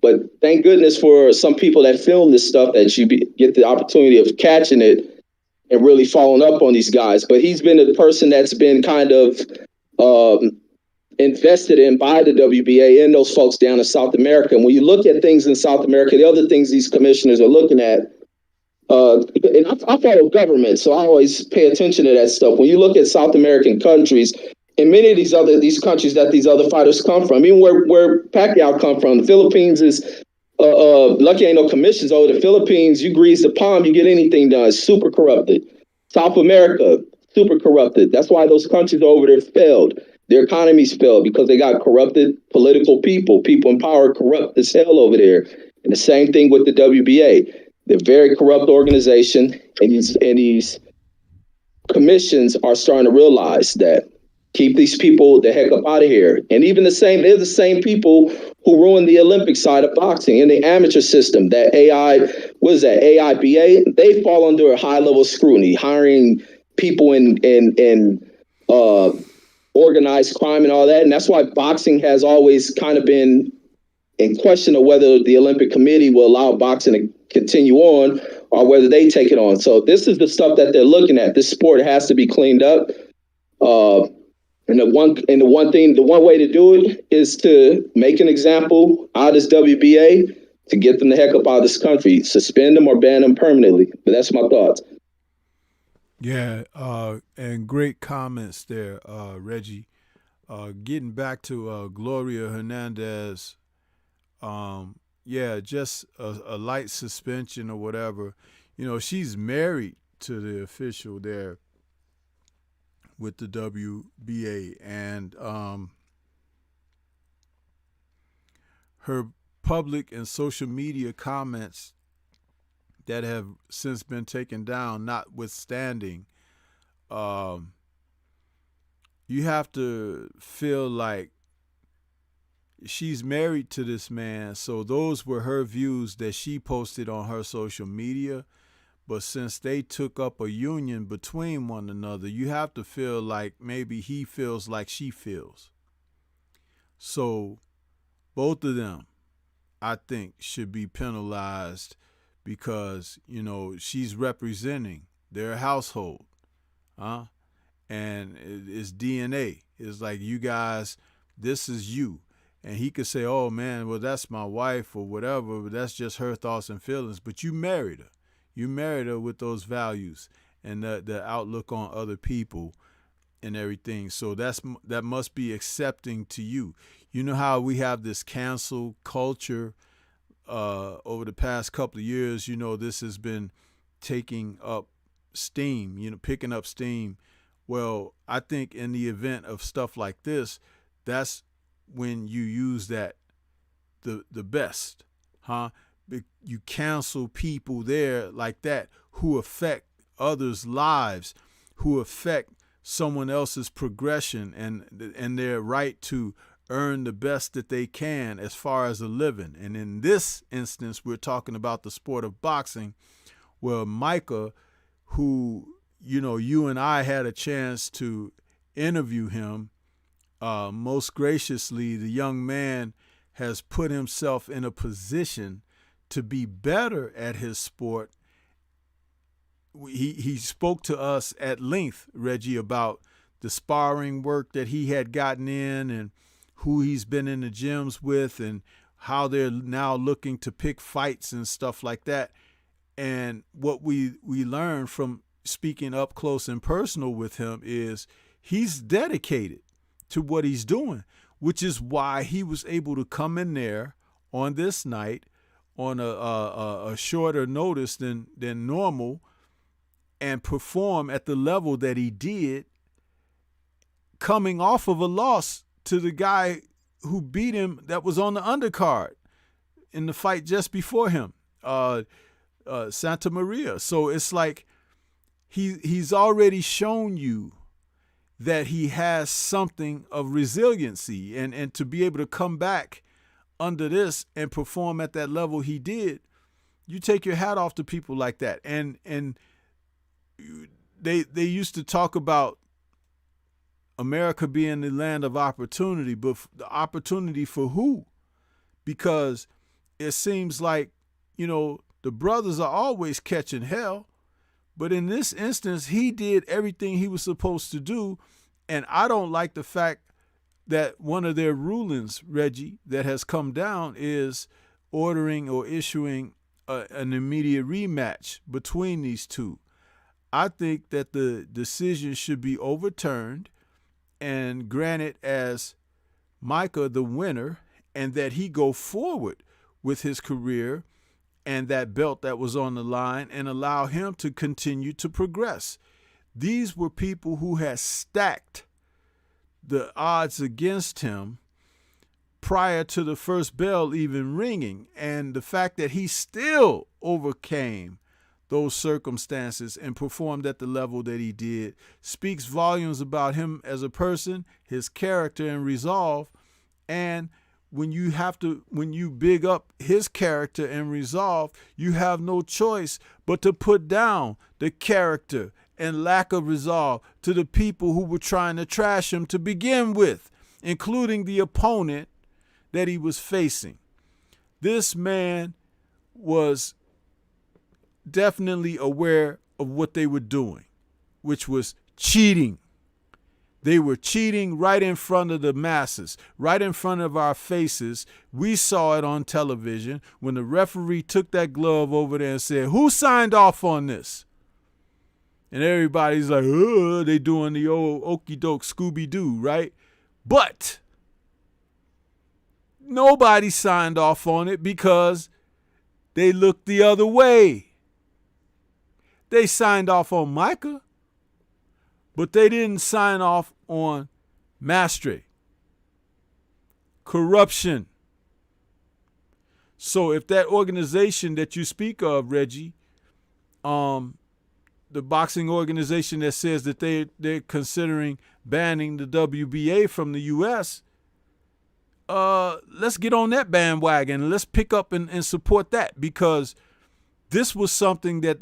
But thank goodness for some people that film this stuff that you get the opportunity of catching it and really following up on these guys. But he's been a person that's been kind of invested in by the WBA and those folks down in South America. And when you look at things in South America, the other things these commissioners are looking at, and I follow government, so I always pay attention to that stuff. When you look at South American countries, and many of these countries that these other fighters come from, even where Pacquiao come from, the Philippines is lucky ain't no commissions over the Philippines. You grease the palm, you get anything done. It's super corrupted. South America, super corrupted. That's why those countries over there failed. Their economies failed because they got corrupted political people. People in power corrupt as hell over there. And the same thing with the WBA. They're a very corrupt organization, and these commissions are starting to realize that. Keep these people the heck up out of here. And even they're the same people who ruined the Olympic side of boxing and the amateur system. That AIBA? They fall under a high level of scrutiny, hiring people in organized crime and all that. And that's why boxing has always kind of been in question of whether the Olympic Committee will allow boxing to continue on or whether they take it on. So this is the stuff that they're looking at. This sport has to be cleaned up. And the one way to do it is to make an example out of this WBA to get them the heck up out of this country, suspend them or ban them permanently. But that's my thoughts. Yeah, and great comments there, Reggie. Getting back to Gloria Hernandez, just a light suspension or whatever. You know, she's married to the official there with the WBA, and her public and social media comments that have since been taken down, notwithstanding, you have to feel like she's married to this man, so those were her views that she posted on her social media. But since they took up a union between one another, you have to feel like maybe he feels like she feels. So both of them, I think, should be penalized because, you know, she's representing their household. And it's DNA. It's like, you guys, this is you. And he could say, oh, man, well, that's my wife or whatever, but that's just her thoughts and feelings. But you married her. You married her with those values and the outlook on other people and everything. So that must be accepting to you. You know how we have this cancel culture over the past couple of years. You know, this has been taking up steam, picking up steam. Well, I think in the event of stuff like this, that's when you use that the best, you cancel people there like that who affect others' lives, who affect someone else's progression and their right to earn the best that they can as far as a living. And in this instance, we're talking about the sport of boxing, where Micah, who, you and I had a chance to interview him, most graciously, the young man has put himself in a position to be better at his sport. He spoke to us at length, Reggie, about the sparring work that he had gotten in and who he's been in the gyms with and how they're now looking to pick fights and stuff like that. And what we learned from speaking up close and personal with him is he's dedicated to what he's doing, which is why he was able to come in there on this night on a shorter notice than normal and perform at the level that he did, coming off of a loss to the guy who beat him that was on the undercard in the fight just before him, Santa Maria. So it's like he's already shown you that he has something of resiliency, and to be able to come back under this and perform at that level he did, you take your hat off to people like that. And they used to talk about America being the land of opportunity, but the opportunity for who? Because it seems like, the brothers are always catching hell. But in this instance, he did everything he was supposed to do. And I don't like the fact that one of their rulings, Reggie, that has come down is ordering or issuing an immediate rematch between these two. I think that the decision should be overturned and granted as Micah the winner, and that he go forward with his career and that belt that was on the line and allow him to continue to progress. These were people who had stacked the odds against him prior to the first bell even ringing. And the fact that he still overcame those circumstances and performed at the level that he did speaks volumes about him as a person, his character and resolve. And when you big up his character and resolve, you have no choice but to put down the character and lack of resolve to the people who were trying to trash him to begin with, including the opponent that he was facing. This man was definitely aware of what they were doing, which was cheating. They were cheating right in front of the masses, right in front of our faces. We saw it on television when the referee took that glove over there and said, "Who signed off on this?" And everybody's like, "Oh, they doing the old okey doke Scooby-Doo," right? But nobody signed off on it because they looked the other way. They signed off on Micah, but they didn't sign off on Mastre. Corruption. So if that organization that you speak of, Reggie, the boxing organization that says that they're considering banning the WBA from the U.S., let's get on that bandwagon and let's pick up and support that, because this was something that,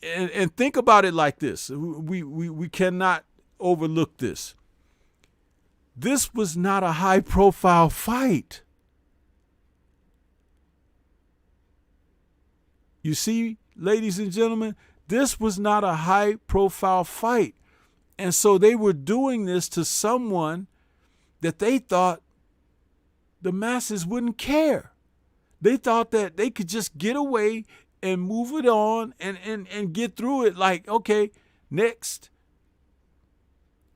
and think about it like this, we cannot overlook this. This was not a high-profile fight. You see, ladies and gentlemen, this was not a high-profile fight. And so they were doing this to someone that they thought the masses wouldn't care. They thought that they could just get away and move it on and get through it like, okay, next.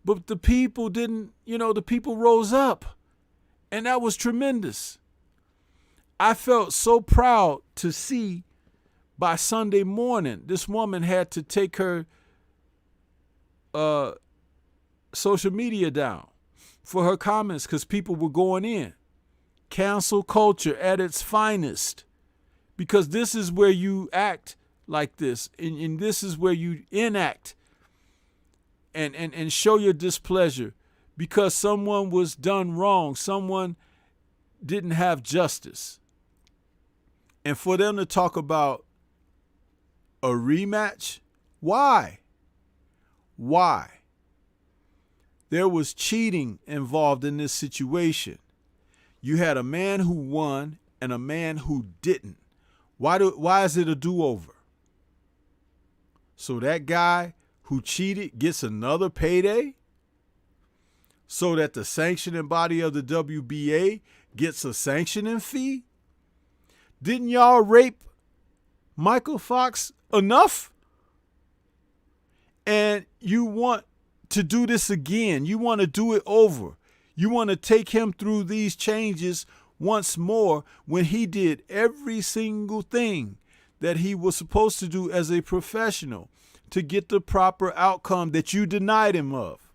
But the people didn't, the people rose up. And that was tremendous. I felt so proud to see by Sunday morning, this woman had to take her social media down for her comments because people were going in. Cancel culture at its finest. Because this is where you act like this, and this is where you enact and show your displeasure because someone was done wrong, someone didn't have justice. And for them to talk about a rematch, why? Why? There was cheating involved in this situation. You had a man who won and a man who didn't. Why is it a do-over? So that guy who cheated gets another payday? So that the sanctioning body of the WBA gets a sanctioning fee? Didn't y'all rape Michael Fox enough? And you want to do this again. You want to do it over. You want to take him through these changes once more when he did every single thing that he was supposed to do as a professional to get the proper outcome that you denied him of.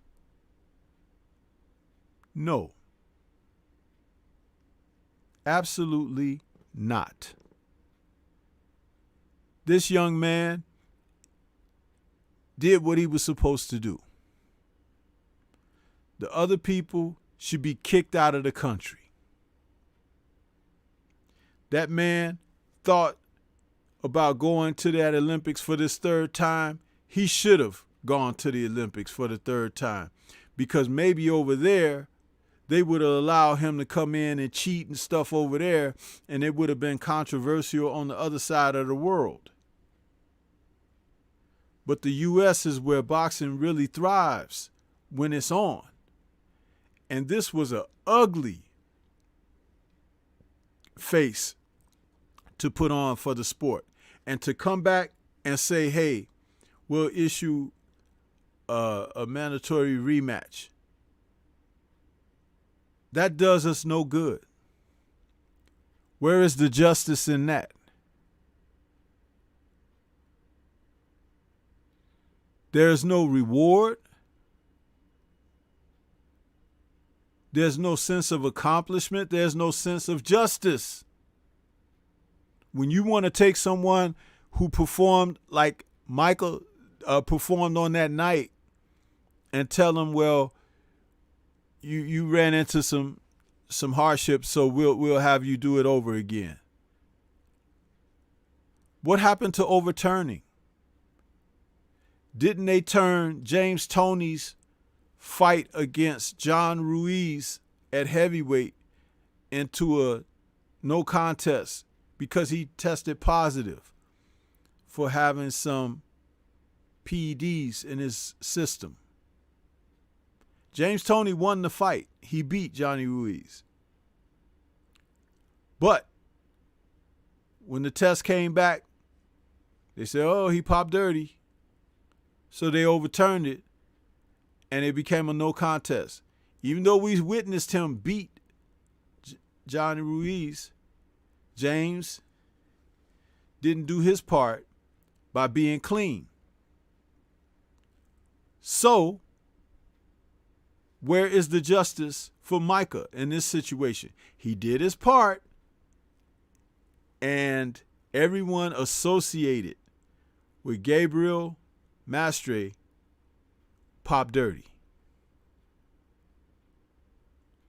No. Absolutely not. This young man did what he was supposed to do. The other people should be kicked out of the country. That man thought about going to that Olympics for this third time. He should have gone to the Olympics for the third time because maybe over there they would have allowed him to come in and cheat and stuff over there, and it would have been controversial on the other side of the world. But the U.S. is where boxing really thrives when it's on. And this was an ugly face to put on for the sport. And to come back and say, hey, we'll issue a mandatory rematch. That does us no good. Where is the justice in that? There's no reward. There's no sense of accomplishment. There's no sense of justice. When you want to take someone who performed like Michael performed on that night and tell them, well, you ran into some hardships, so we'll have you do it over again. What happened to overturning? Didn't they turn James Toney's fight against John Ruiz at heavyweight into a no contest because he tested positive for having some PEDs in his system? James Toney won the fight. He beat Johnny Ruiz. But when the test came back, they said, oh, he popped dirty. So they overturned it, and it became a no contest. Even though we witnessed him beat Johnny Ruiz, James didn't do his part by being clean. So, where is the justice for Micah in this situation? He did his part, and everyone associated with Gabriel Mastre popped dirty.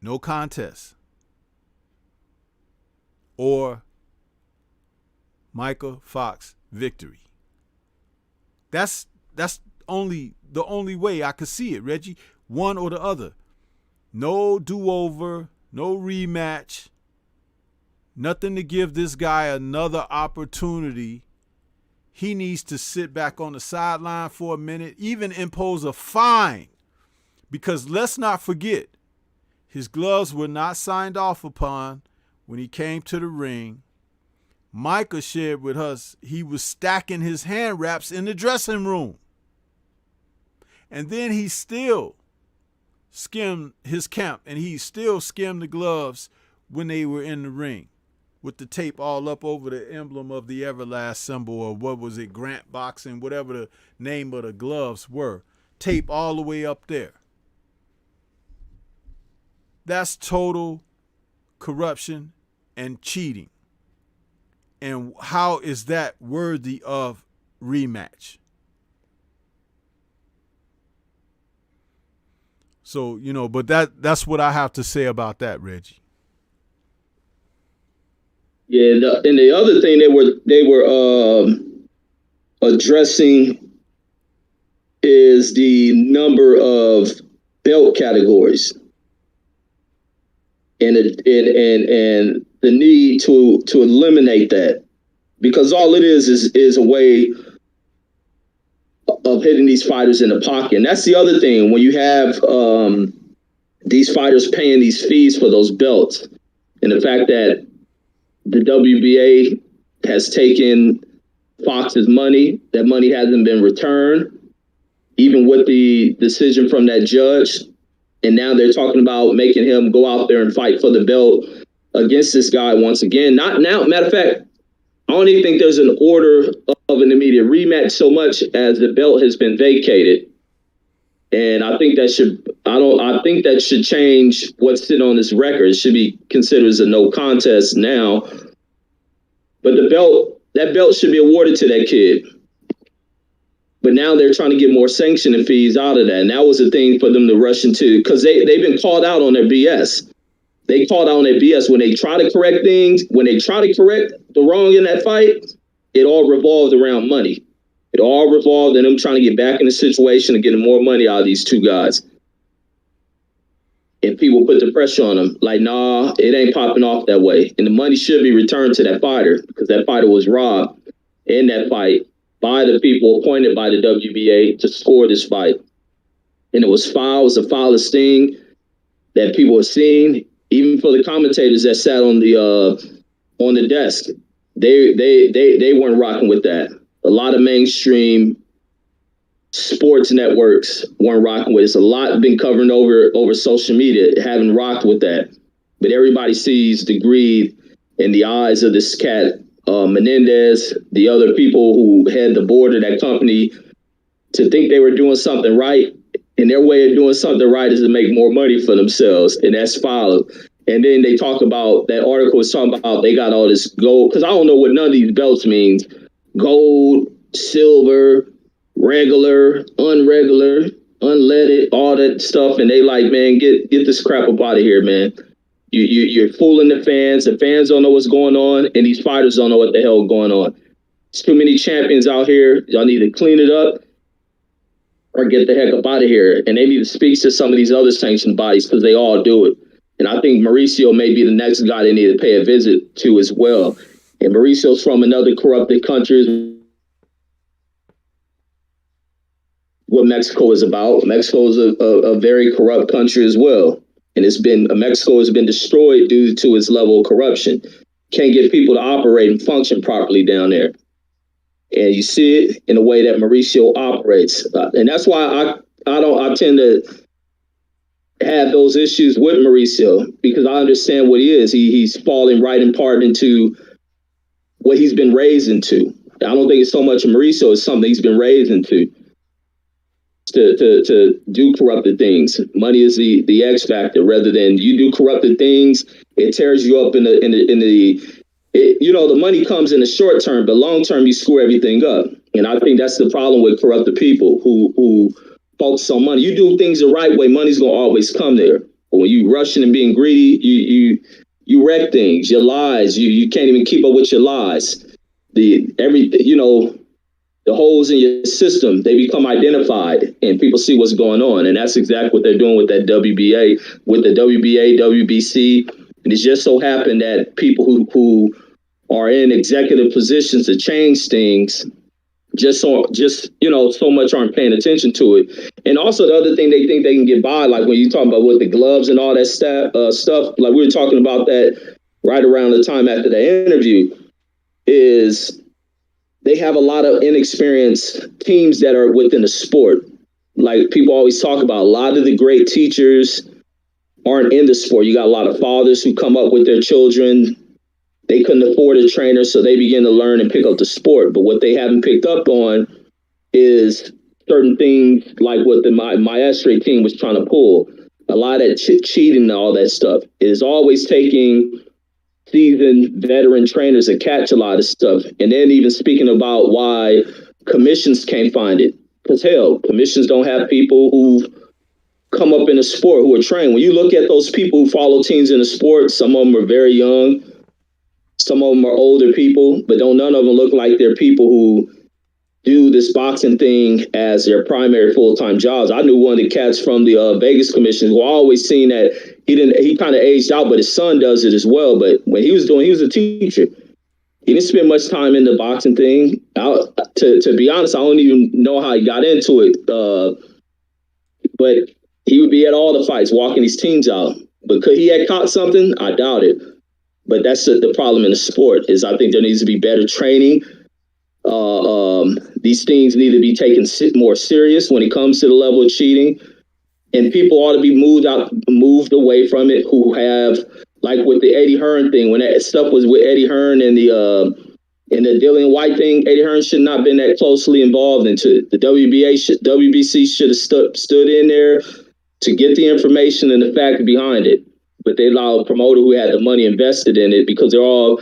No contest. Or Micah Fox victory. That's only the only way I could see it, Reggie. One or the other. No do-over, no rematch. Nothing to give this guy another opportunity. He needs to sit back on the sideline for a minute, even impose a fine. Because let's not forget, his gloves were not signed off upon when he came to the ring. Micah shared with us he was stacking his hand wraps in the dressing room. And then he still skimmed his camp, and he still skimmed the gloves when they were in the ring with the tape all up over the emblem of the Everlast symbol, or what was it, Grant Boxing, whatever the name of the gloves were, tape all the way up there. That's total corruption and cheating. And how is that worthy of rematch? So, you know, but that's what I have to say about that, Reggie. Yeah, and the other thing they were addressing is the number of belt categories and the need to eliminate that, because all it is a way of hitting these fighters in the pocket. And that's the other thing, when you have these fighters paying these fees for those belts, and the fact that the WBA has taken Fox's money, that money hasn't been returned, even with the decision from that judge. And now they're talking about making him go out there and fight for the belt against this guy once again. Not now. Matter of fact, I don't even think there's an order of an immediate rematch so much as the belt has been vacated. And I think that should change what's sitting on this record. It should be considered as a no contest now. But that belt should be awarded to that kid. But now they're trying to get more sanction and fees out of that. And that was the thing for them to rush into, because they've been called out on their BS. They called out on their BS when they try to correct things. When they try to correct the wrong in that fight, it all revolved around money. It all revolved in them trying to get back in the situation and getting more money out of these two guys. And people put the pressure on them, like, nah, it ain't popping off that way. And the money should be returned to that fighter, because that fighter was robbed in that fight by the people appointed by the WBA to score this fight. And it was the foulest thing that people have seen, even for the commentators that sat on the desk. They weren't rocking with that. A lot of mainstream sports networks weren't rocking with it. It's a lot been covering over social media, haven't rocked with that. But everybody sees the greed in the eyes of this cat, Menendez, the other people who had the board of that company, to think they were doing something right. And their way of doing something right is to make more money for themselves. And that's followed. And then they talk about, that article was talking about, they got all this gold, because I don't know what none of these belts means. Gold, silver, regular, unregular, unleaded, all that stuff. And they like, man, get this crap up out of here, man. You're fooling the fans. The fans don't know what's going on, and these fighters don't know what the hell is going on. There's too many champions out here. Y'all need to clean it up or get the heck up out of here. And they need to speak to some of these other sanctioned bodies, because they all do it. And I think Mauricio may be the next guy they need to pay a visit to as well. And Mauricio's from another corrupted country. What Mexico is about. Mexico is a very corrupt country as well. And Mexico has been destroyed due to its level of corruption. Can't get people to operate and function properly down there. And you see it in the way that Mauricio operates. And that's why I tend to have those issues with Mauricio, because I understand what he is. He's falling right in part into what he's been raised into. I don't think it's so much Mauricio, it's something he's been raised into. To do corrupted things. Money is the X factor. Rather than you do corrupted things, it tears you up the money comes in the short term, but long term you screw everything up. And I think that's the problem with corrupted people who focus on money. You do things the right way, money's gonna always come there. But when you rushing and being greedy, you wreck things. Your lies, you can't even keep up with your lies. The holes in your system, they become identified and people see what's going on. And that's exactly what they're doing with that WBA, with the WBA, WBC. And it just so happened that people who are in executive positions to change things so much aren't paying attention to it. And also the other thing they think they can get by, like when you talk about with the gloves and all that stuff, like we were talking about that right around the time after the interview, is they have a lot of inexperienced teams that are within the sport. Like people always talk about, a lot of the great teachers aren't in the sport. You got a lot of fathers who come up with their children. They couldn't afford a trainer, so they begin to learn and pick up the sport. But what they haven't picked up on is certain things like what the Maestre team was trying to pull. A lot of that cheating and all that stuff is always taking seasoned veteran trainers that catch a lot of stuff. And then even speaking about why commissions can't find it. Because hell, commissions don't have people who come up in the sport who are trained. When you look at those people who follow teams in the sport, some of them are very young, some of them are older people, but none of them look like they're people who do this boxing thing as their primary full-time jobs. I knew one of the cats from the Vegas commission who I always seen that he kind of aged out, but his son does it as well. But when he was a teacher. He didn't spend much time in the boxing thing. To be honest, I don't even know how he got into it. But he would be at all the fights, walking these teams out. But could he have caught something? I doubt it. But that's the problem in the sport is I think there needs to be better training. These things need to be taken more serious when it comes to the level of cheating, and people ought to be moved away from it. Who have, like with the Eddie Hearn thing, when that stuff was with Eddie Hearn and the Dillian White thing, Eddie Hearn should not have been that closely involved into it. The WBC should have stood in there to get the information and the fact behind it. But they allowed a promoter who had the money invested in it because they're all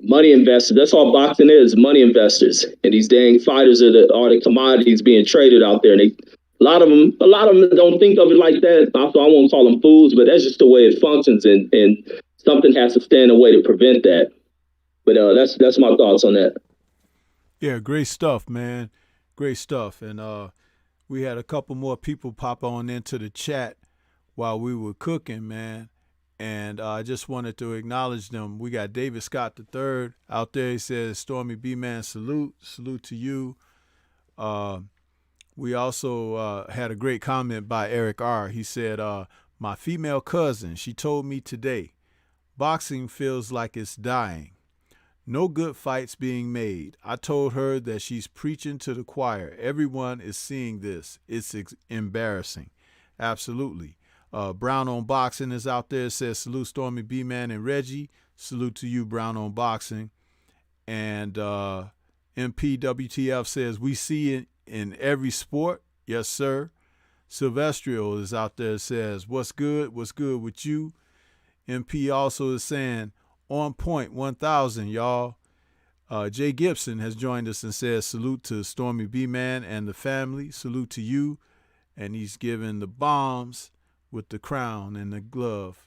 money investors. That's all boxing is, money investors. And these dang fighters are the commodities being traded out there. And a lot of them don't think of it like that. I won't call them fools, but that's just the way it functions. And something has to stand in the way to prevent that. But that's my thoughts on that. Yeah, great stuff, man. Great stuff. And we had a couple more people pop on into the chat while we were cooking, man. And I just wanted to acknowledge them. We got David Scott III out there. He says, Stormybman, salute. Salute to you. We also had a great comment by Eric R. He said, my female cousin, she told me today, boxing feels like it's dying. No good fights being made. I told her that she's preaching to the choir. Everyone is seeing this. It's embarrassing. Absolutely. Brown on Boxing is out there. Says, salute Stormybman and Reggie. Salute to you, Brown on Boxing. And MPWTF says, we see it in every sport. Yes, sir. Silvestrio is out there. Says, what's good? What's good with you? MP also is saying, on point 1000, y'all. Jay Gibson has joined us and says, salute to Stormybman and the family. Salute to you. And he's giving the bombs with the crown and the glove.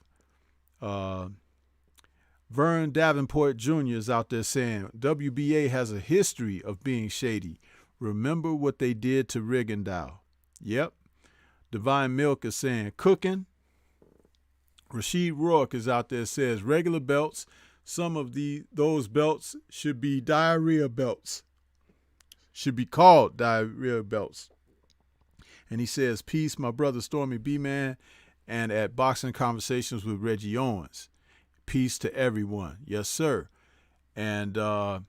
Vern Davenport Jr. is out there saying, WBA has a history of being shady. Remember what they did to Rigondeaux. Yep. Divine Milk is saying, cooking. Rashid Rourke is out there, says, regular belts. Some of those belts should be diarrhea belts. Should be called diarrhea belts. And he says, peace, my brother Stormybman, and at Boxing Conversations with Reggie Owens. Peace to everyone. Yes, sir. And I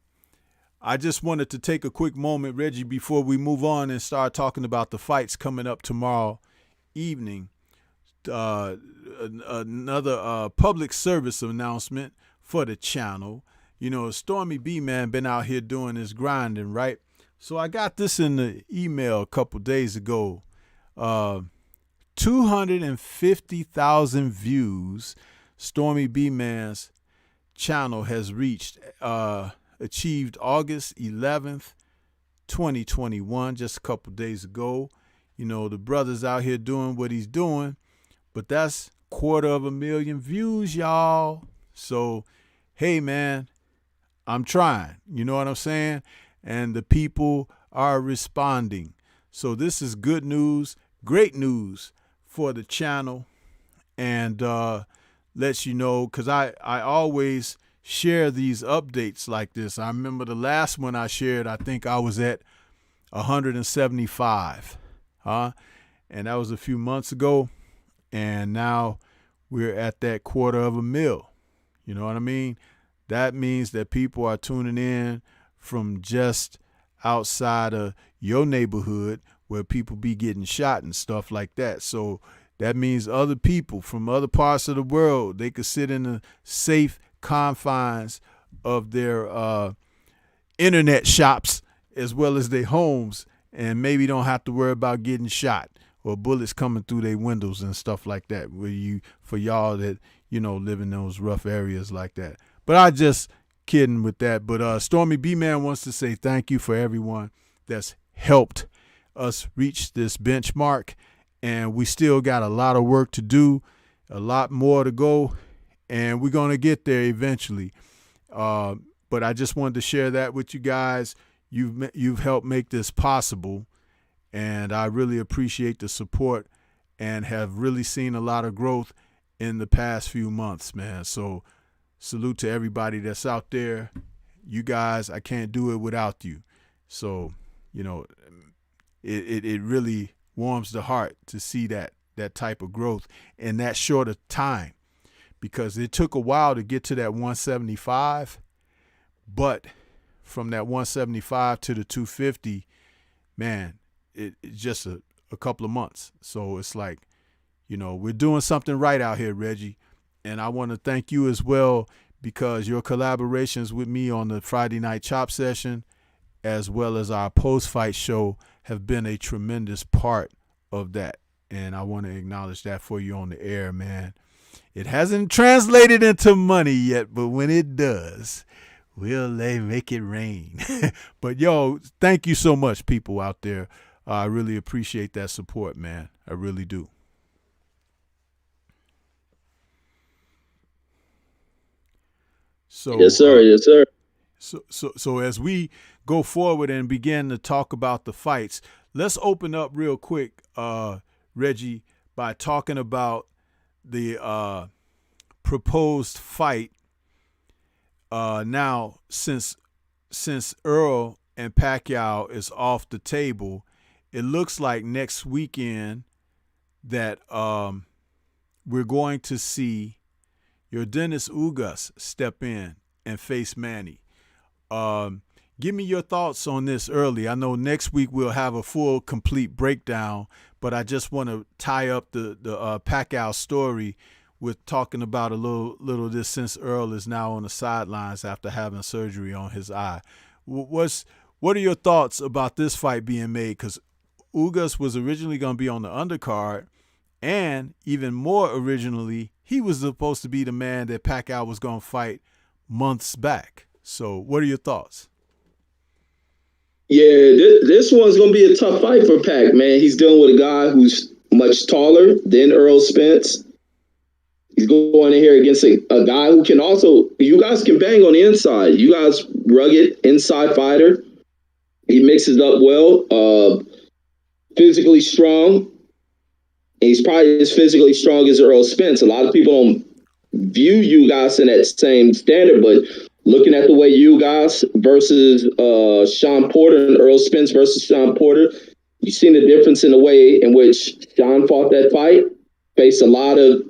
just wanted to take a quick moment, Reggie, before we move on and start talking about the fights coming up tomorrow evening. Another public service announcement for the channel. You know, Stormybman been out here doing his grinding, right? So I got this in the email a couple days ago. 250,000 views Stormybman's channel has reached, achieved August 11th, 2021, just a couple days ago. You know, the brother's out here doing what he's doing, but that's 250,000 views, y'all. So, hey, man, I'm trying. You know what I'm saying? And the people are responding. So this is good news, great news for the channel, and lets you know, because I always share these updates like this. I remember the last one I shared, I think I was at 175, and that was a few months ago, and now we're at that 250,000. You know what I mean? That means that people are tuning in from just outside of your neighborhood where people be getting shot and stuff like that. So that means other people from other parts of the world, they could sit in the safe confines of their internet shops as well as their homes and maybe don't have to worry about getting shot or bullets coming through their windows and stuff like that. For y'all that, you know, live in those rough areas like that. But I just kidding with that. But Stormy B-Man wants to say thank you for everyone that's helped us reach this benchmark. And we still got a lot of work to do, a lot more to go, and we're going to get there eventually. But I just wanted to share that with you guys. You've helped make this possible, and I really appreciate the support and have really seen a lot of growth in the past few months, man. So salute to everybody that's out there. You guys, I can't do it without you. So, you know, it really warms the heart to see that type of growth in that short of time, because it took a while to get to that 175, but from that 175 to the 250, man, it's just a couple of months. So it's like, you know, we're doing something right out here, Reggie. And I want to thank you as well, because your collaborations with me on the Friday night chop session, as well as our post-fight show, have been a tremendous part of that. And I want to acknowledge that for you on the air, man. It hasn't translated into money yet, but when it does, we'll make it rain. But yo, thank you so much, people out there. I really appreciate that support, man. I really do. So, yes, sir. Yes, sir. So as we go forward and begin to talk about the fights, let's open up real quick, Reggie, by talking about the proposed fight. Now, since Earl and Pacquiao is off the table, it looks like next weekend that we're going to see your Dennis Ugas step in and face Manny. Give me your thoughts on this early. I know next week we'll have a full, complete breakdown, but I just want to tie up the Pacquiao story with talking about a little of this, since Earl is now on the sidelines after having surgery on his eye. What are your thoughts about this fight being made? Because Ugas was originally going to be on the undercard, and even more originally, he was supposed to be the man that Pacquiao was going to fight months back. So what are your thoughts? Yeah, this one's going to be a tough fight for Pac, man. He's dealing with a guy who's much taller than Earl Spence. He's going in here against a guy who can also, you guys can bang on the inside. You guys, rugged inside fighter. He mixes up well, physically strong. He's probably as physically strong as Earl Spence. A lot of people don't view you guys in that same standard, but looking at the way you guys versus Sean Porter and Earl Spence versus Sean Porter, you've seen the difference in the way in which Sean fought that fight. Faced a lot of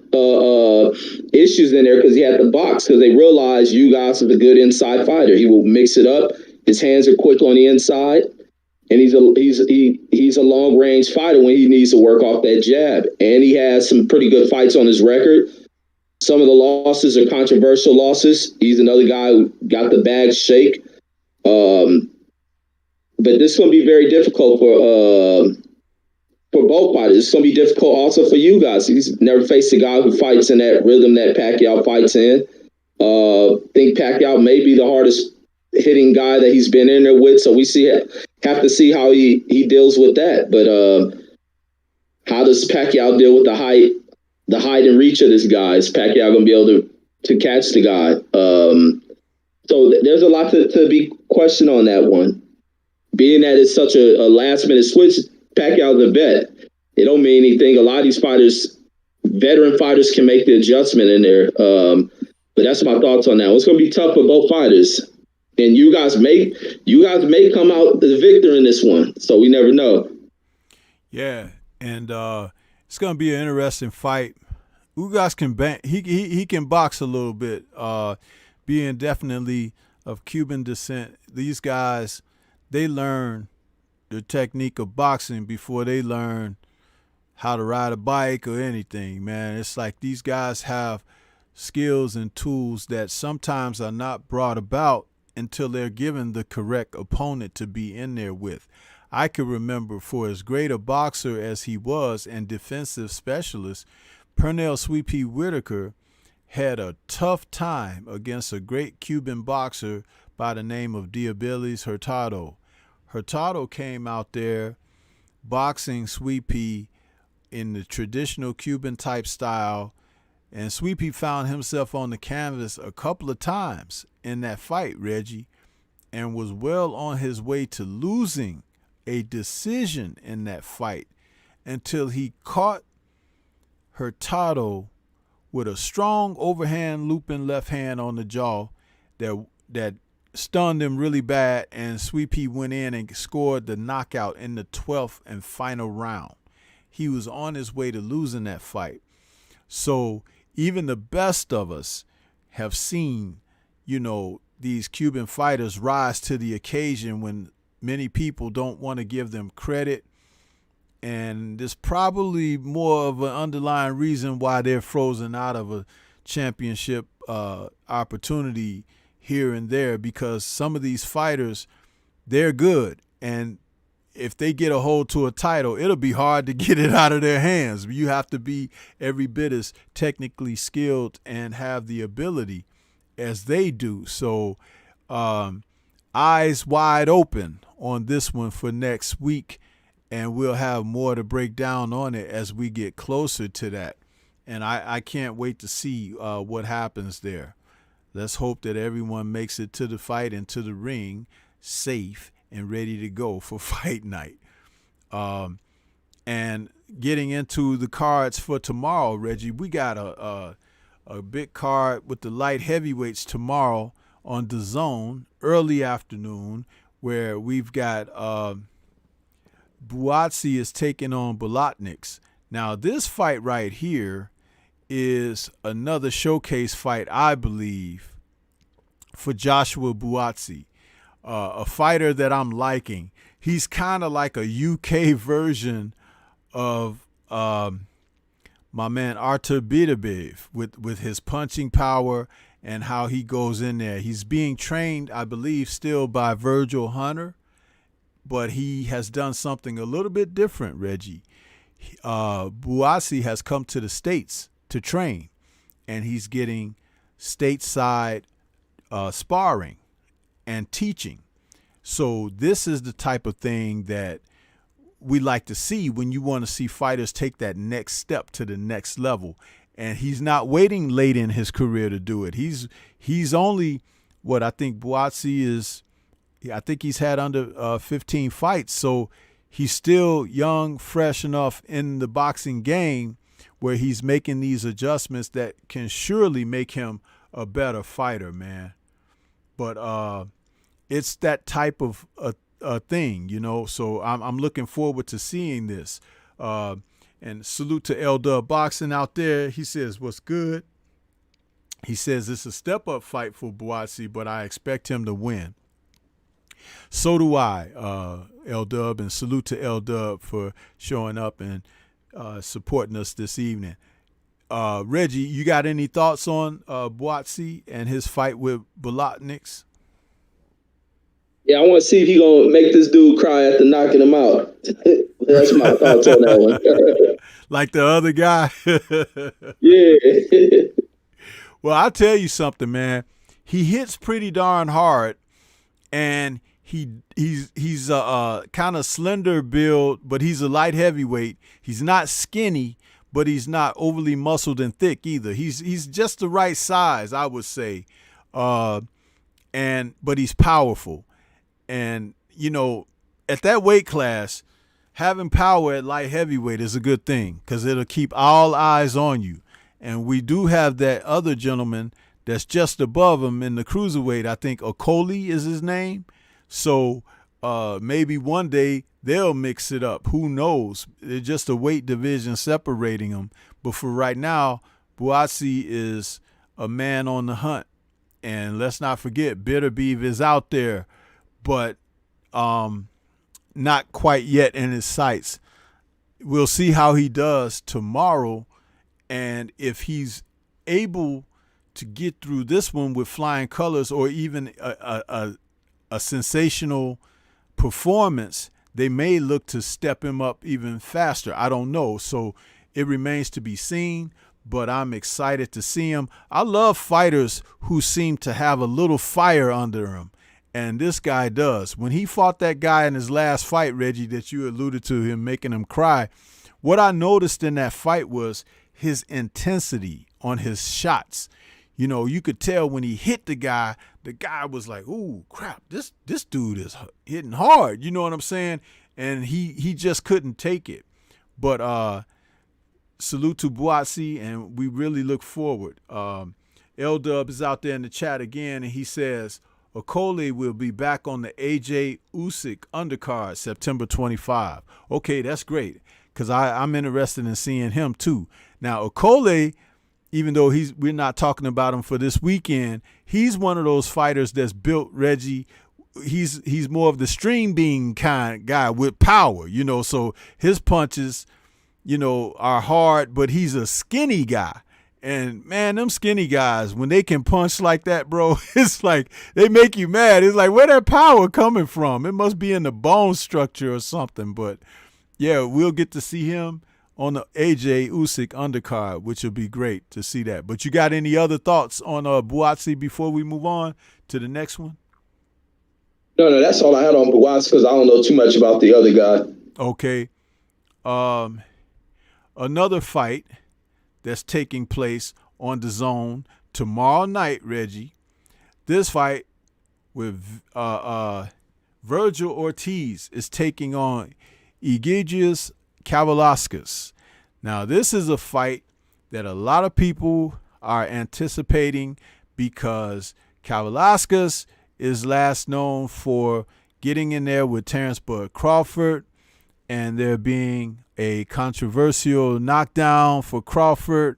issues in there because he had the box, because they realized you guys is a good inside fighter. He will mix it up. His hands are quick on the inside, and he's a long range fighter when he needs to work off that jab. And he has some pretty good fights on his record. Some of the losses are controversial losses. He's another guy who got the bag shake. But this is going to be very difficult for both fighters. It's going to be difficult also for you guys. He's never faced a guy who fights in that rhythm that Pacquiao fights in. I think Pacquiao may be the hardest hitting guy that he's been in there with. So we have to see how he deals with that. But how does Pacquiao deal with the height and reach of this guy? Is Pacquiao going to be able to catch the guy? So there's a lot to be questioned on that one. Being that it's such a last minute switch, Pacquiao's a vet. It don't mean anything. A lot of these fighters, veteran fighters, can make the adjustment in there. But that's my thoughts on that. It's going to be tough for both fighters, and you guys may come out the victor in this one. So we never know. Yeah, and it's going to be an interesting fight. Ugas can bang. He can box a little bit. Being definitely of Cuban descent, these guys, they learn the technique of boxing before they learn how to ride a bike or anything, man. It's like these guys have skills and tools that sometimes are not brought about until they're given the correct opponent to be in there with. I can remember, for as great a boxer as he was and defensive specialist, Pernell Sweet Pea Whitaker had a tough time against a great Cuban boxer by the name of Diabeles Hurtado. Hurtado came out there boxing Sweet Pea in the traditional Cuban type style, and Sweet Pea found himself on the canvas a couple of times in that fight, Reggie, and was well on his way to losing a decision in that fight until he caught Hurtado with a strong overhand looping left hand on the jaw that stunned him really bad, and Sweet Pea went in and scored the knockout in the 12th and final round. He was on his way to losing that fight. So even the best of us have seen, these Cuban fighters rise to the occasion when many people don't want to give them credit. And there's probably more of an underlying reason why they're frozen out of a championship opportunity here and there, because some of these fighters, they're good. And if they get a hold to a title, it'll be hard to get it out of their hands. You have to be every bit as technically skilled and have the ability as they do. So eyes wide open on this one for next week. And we'll have more to break down on it as we get closer to that. And I can't wait to see what happens there. Let's hope that everyone makes it to the fight and to the ring safe and ready to go for fight night. And getting into the cards for tomorrow, Reggie, we got a big card with the light heavyweights tomorrow on DAZN, early afternoon, where we've got Buatsi is taking on Bolotniks. Now, this fight right here is another showcase fight, I believe, for Joshua Buatsi, a fighter that I'm liking. He's kind of like a UK version of my man Artur Beterbiev with his punching power and how he goes in there. He's being trained, I believe, still by Virgil Hunter, but he has done something a little bit different, Reggie. Buatsi has come to the States to train, and he's getting stateside sparring and teaching. So this is the type of thing that we like to see when you want to see fighters take that next step to the next level. And he's not waiting late in his career to do it. He's only, I think Buatsi is, I think he's had under 15 fights. So he's still young, fresh enough in the boxing game where he's making these adjustments that can surely make him a better fighter, man. But it's that type of a thing, So I'm looking forward to seeing this. And salute to L-Dub Boxing out there. He says, what's good? He says it's a step-up fight for Buatsi, but I expect him to win. So do I, L-Dub, and salute to L-Dub for showing up and supporting us this evening. Reggie, you got any thoughts on Buatsi and his fight with Bolotniks? Yeah, I want to see if he's going to make this dude cry after knocking him out. That's my thoughts on that one. Like the other guy? Yeah. Well, I'll tell you something, man. He hits pretty darn hard, and he's a kind of slender build, but he's a light heavyweight. He's not skinny, but he's not overly muscled and thick either. He's just the right size, I would say. But he's powerful. And, at that weight class, having power at light heavyweight is a good thing because it'll keep all eyes on you. And we do have that other gentleman that's just above him in the cruiserweight. I think Okoli is his name. So maybe one day they'll mix it up. Who knows? It's just a weight division separating them. But for right now, Buatsi is a man on the hunt. And let's not forget, Beterbiev is out there, but not quite yet in his sights. We'll see how he does tomorrow. And if he's able to get through this one with flying colors or even a sensational performance, they may look to step him up even faster. I don't know. So it remains to be seen. but I'm excited to see him. I love fighters who seem to have a little fire under them, and this guy does. When he fought that guy in his last fight, Reggie, that you alluded to him making him cry, what I noticed in that fight was his intensity on his shots. You know, you could tell when he hit the guy was like, ooh, crap, this dude is hitting hard. You know what I'm saying? And he just couldn't take it. But salute to Wba'S, and we really look forward. L-Dub is out there in the chat again, and he says, Okole will be back on the AJ Usyk undercard September 25. Okay, that's great, because I'm interested in seeing him too. Now, Okole, even though we're not talking about him for this weekend, he's one of those fighters that's built, Reggie. He's more of the string bean kind guy with power, you know, so his punches, you know, are hard, but he's a skinny guy. And man, them skinny guys, when they can punch like that, bro, it's like they make you mad. It's like, where that power coming from? It must be in the bone structure or something. But yeah, we'll get to see him on the AJ Usyk undercard, which will be great to see that. But you got any other thoughts on Wba'S before we move on to the next one? No, that's all I had on Wba'S because I don't know too much about the other guy. Okay. Another fight that's taking place on the Zone tomorrow night, Reggie. This fight with Virgil Ortiz is taking on Egidius Kavaliauskas. Now, this is a fight that a lot of people are anticipating because Kavaliauskas is last known for getting in there with Terrence Bud Crawford and there being a controversial knockdown for Crawford,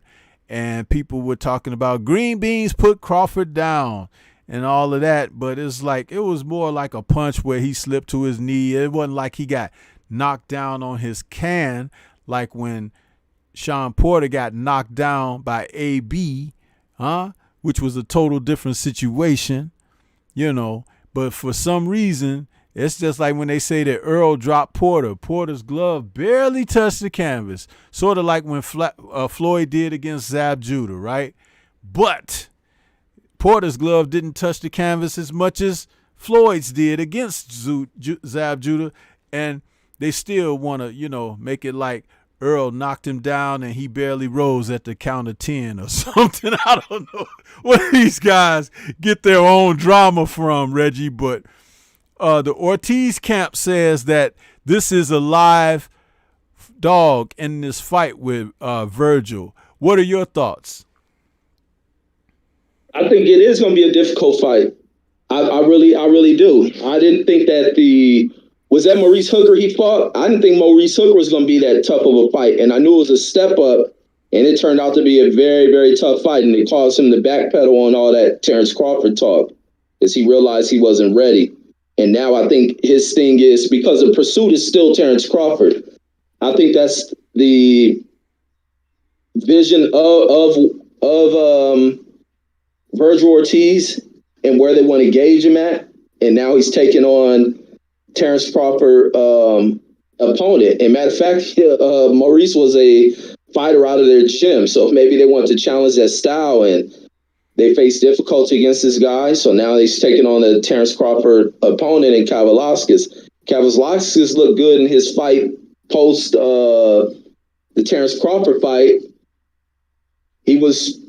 and people were talking about green beans put Crawford down and all of that, but it was more like a punch where he slipped to his knee. It wasn't like he got knocked down on his can like when Sean Porter got knocked down by AB, which was a total different situation, you know. But for some reason, it's just like when they say that Earl dropped Porter. Porter's glove barely touched the canvas, sort of like when Floyd did against Zab Judah, right? But Porter's glove didn't touch the canvas as much as Floyd's did against Zab Judah, and they still want to, you know, make it like Earl knocked him down and he barely rose at the count of 10 or something. I don't know where these guys get their own drama from, Reggie, but the Ortiz camp says that this is a live dog in this fight with Virgil. What are your thoughts? I think it is going to be a difficult fight. I really do. I didn't think that was that Maurice Hooker he fought? I didn't think Maurice Hooker was going to be that tough of a fight, and I knew it was a step up, and it turned out to be a very, very tough fight, and it caused him to backpedal on all that Terrence Crawford talk as he realized he wasn't ready. And now I think his thing is, because the pursuit is still Terrence Crawford, I think that's the vision of Virgil Ortiz and where they want to gauge him at. And now he's taking on Terrence Crawford opponent. And matter of fact, Maurice was a fighter out of their gym. So maybe they want to challenge that style, and they faced difficulty against this guy. So now he's taking on the Terrence Crawford opponent in Kavaliauskas. Kavaliauskas looked good in his fight post the Terrence Crawford fight. He was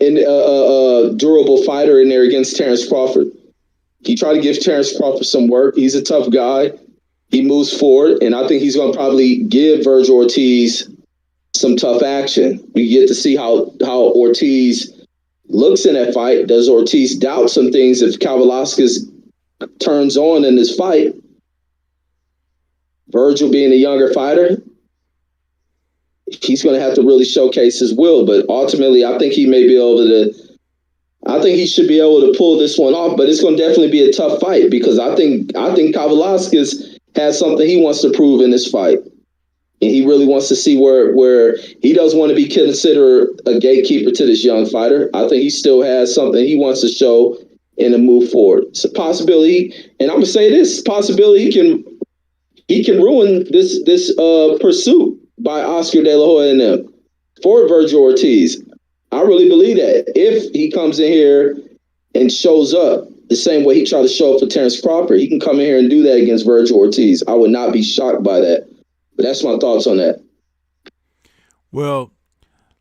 a durable fighter in there against Terrence Crawford. He tried to give Terrence Crawford some work. He's a tough guy. He moves forward, and I think he's going to probably give Virgil Ortiz some tough action. We get to see how Ortiz looks in that fight. Does Ortiz doubt some things if Kavaliauskas turns on in this fight? Virgil being a younger fighter, he's going to have to really showcase his will. But ultimately, I think he should be able to pull this one off. But it's going to definitely be a tough fight because I think Kavaliauskas has something he wants to prove in this fight. And he really wants to see where he does want to be considered a gatekeeper to this young fighter. I think he still has something he wants to show and to move forward. It's a possibility, and I'm gonna say this possibility he can ruin this pursuit. by Oscar De La Hoya and them for Virgil Ortiz. I really believe that if he comes in here and shows up the same way he tried to show up for Terrence Crawford, he can come in here and do that against Virgil Ortiz. I would not be shocked by that. But that's my thoughts on that. Well,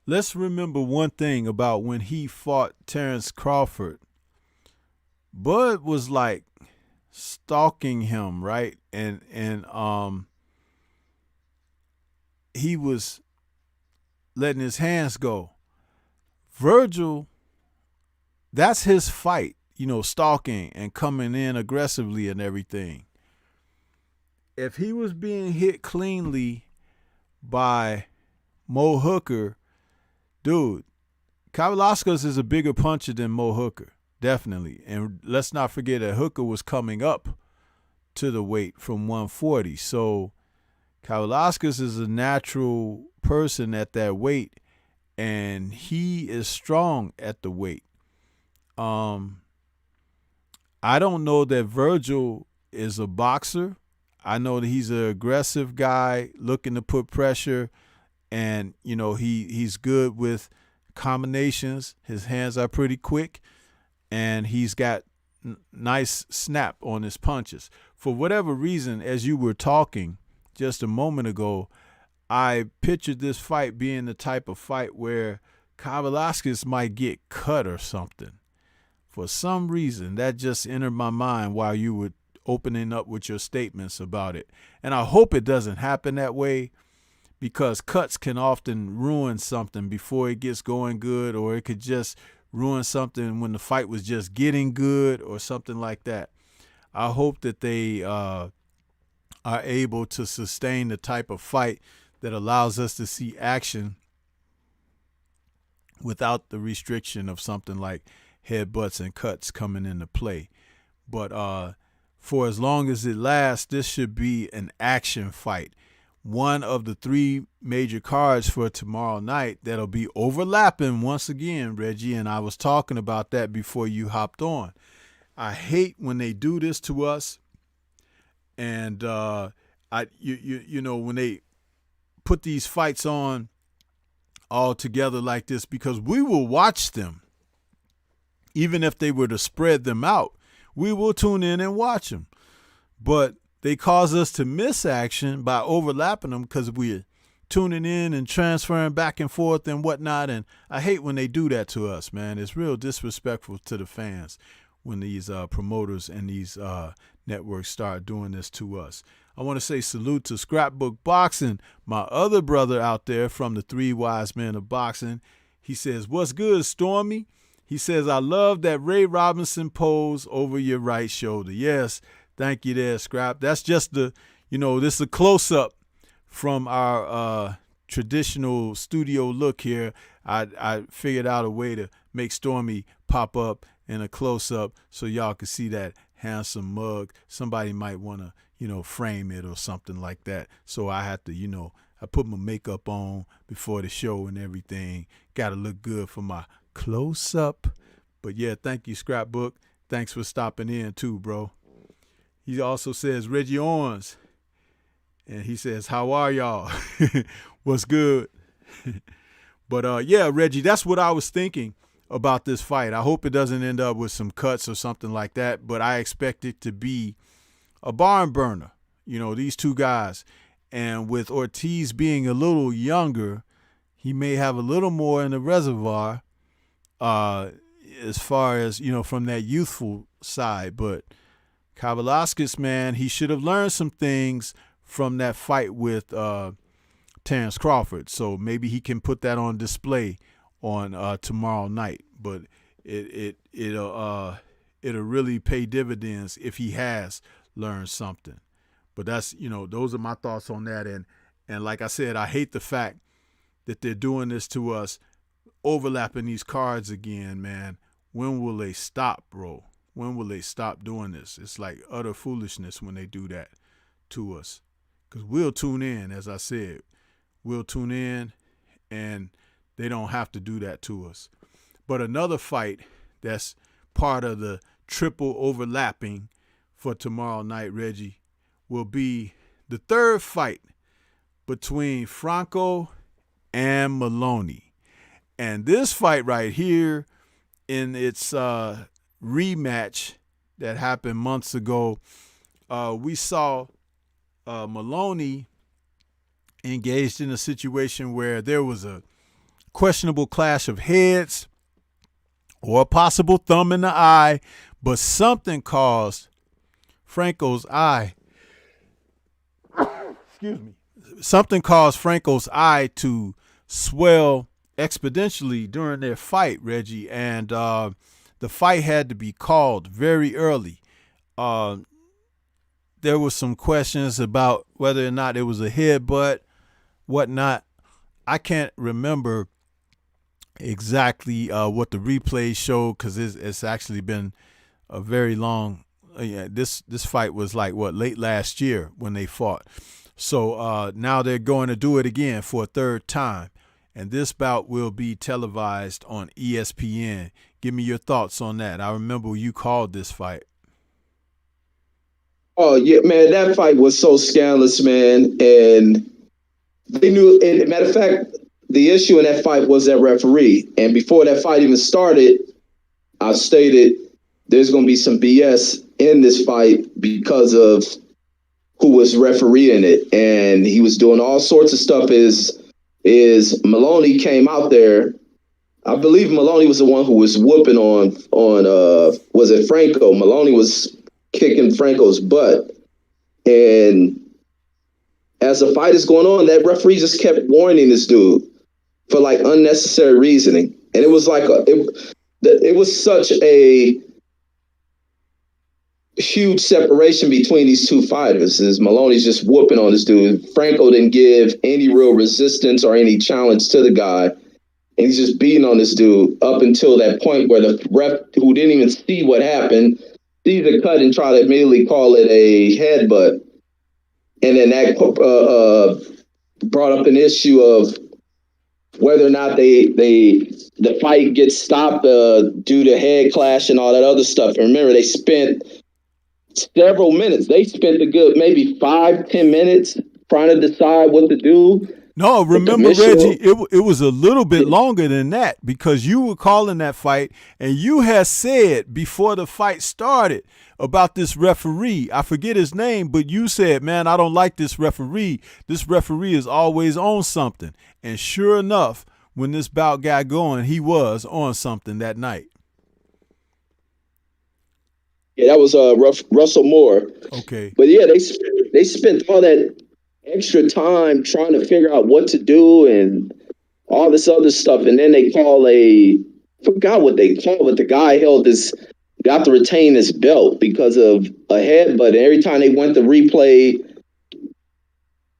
let's remember one thing about when he fought Terrence Crawford. Bud was like stalking him, right? And he was letting his hands go. Virgil, that's his fight, stalking and coming in aggressively and everything. If he was being hit cleanly by Mo Hooker, dude, Kavaliauskas is a bigger puncher than Mo Hooker, definitely. And let's not forget that Hooker was coming up to the weight from 140. So Kavaliauskas is a natural person at that weight, and he is strong at the weight. I don't know that Virgil is a boxer. I know that he's an aggressive guy looking to put pressure, and he's good with combinations. His hands are pretty quick, and he's got nice snap on his punches. For whatever reason, as you were talking just a moment ago, I pictured this fight being the type of fight where Kavaliauskas might get cut or something. For some reason, that just entered my mind while you were opening up with your statements about it. And I hope it doesn't happen that way, because cuts can often ruin something before it gets going good, or it could just ruin something when the fight was just getting good or something like that. I hope that they are able to sustain the type of fight that allows us to see action without the restriction of something like headbutts and cuts coming into play. But for as long as it lasts, this should be an action fight. One of the three major cards for tomorrow night that'll be overlapping once again, Reggie, and I was talking about that before you hopped on. I hate when they do this to us, and when they put these fights on all together like this, because we will watch them. Even if they were to spread them out, we will tune in and watch them. But they cause us to miss action by overlapping them because we're tuning in and transferring back and forth and whatnot. And I hate when they do that to us, man. It's real disrespectful to the fans when these promoters and these networks start doing this to us. I want to say salute to Scrapbook Boxing, my other brother out there from the Three Wise Men of Boxing. He says, "What's good, Stormy?" He says, "I love that Ray Robinson pose over your right shoulder." Yes, thank you there, Scrap. That's just this is a close-up from our traditional studio look here. I figured out a way to make Stormy pop up in a close-up so y'all can see that handsome mug. Somebody might want to, frame it or something like that. So I have to, I put my makeup on before the show and everything. Got to look good for my close up. But yeah, thank you, Scrapbook. Thanks for stopping in too, bro. He also says Reggie Owens, and he says, "How are y'all?" What's good? But yeah, Reggie, that's what I was thinking about this fight. I hope it doesn't end up with some cuts or something like that, but I expect it to be a barn burner. These two guys, and with Ortiz being a little younger, he may have a little more in the reservoir as far as, from that youthful side. But Kavaliauskas, man, he should have learned some things from that fight with Terrence Crawford. So maybe he can put that on display on tomorrow night. But it'll really pay dividends if he has learned something. But that's, those are my thoughts on that. And like I said, I hate the fact that they're doing this to us, overlapping these cards again, man. When will they stop, bro? When will they stop doing this? It's like utter foolishness when they do that to us. Because we'll tune in, as I said. We'll tune in, and they don't have to do that to us. But another fight that's part of the triple overlapping for tomorrow night, Reggie, will be the third fight between Franco and Maloney. And this fight right here, in its rematch that happened months ago, we saw Maloney engaged in a situation where there was a questionable clash of heads or a possible thumb in the eye, but something caused Franco's eye. Excuse me. Something caused Franco's eye to swell exponentially during their fight, Reggie, and the fight had to be called very early. There was some questions about whether or not it was a headbutt, whatnot. I can't remember exactly what the replays showed because it's actually been a very long. This fight was like late last year when they fought. So now they're going to do it again for a third time, and this bout will be televised on ESPN. Give me your thoughts on that. I remember you called this fight. Oh yeah, man, that fight was so scandalous, man, and they knew. And matter of fact, the issue in that fight was that referee. And before that fight even started, I stated there's going to be some BS in this fight because of who was refereeing it, and he was doing all sorts of stuff. Is Maloney came out there? I believe Maloney was the one who was whooping on was it Franco? Maloney was kicking Franco's butt, and as the fight is going on, that referee just kept warning this dude for like unnecessary reasoning, and it was like it was such a huge separation between these two fighters. As Maloney's just whooping on this dude, Franco didn't give any real resistance or any challenge to the guy, and he's just beating on this dude up until that point where the ref, who didn't even see what happened, sees the cut and try to immediately call it a headbutt. And then that brought up an issue of whether or not the fight gets stopped due to head clash and all that other stuff. And remember, they spent several minutes. They spent a good maybe 5-10 minutes trying to decide what to do. No, remember, Reggie, it was a little bit longer than that because you were calling that fight and you had said before the fight started about this referee. I forget his name, but you said, man, I don't like this referee. This referee is always on something. And sure enough, when this bout got going, he was on something that night. Yeah, that was Russell Moore. Okay. But yeah, they spent all that extra time trying to figure out what to do and all this other stuff, and then they forgot what they called, but the guy got to retain his belt because of a headbutt. And every time they went to replay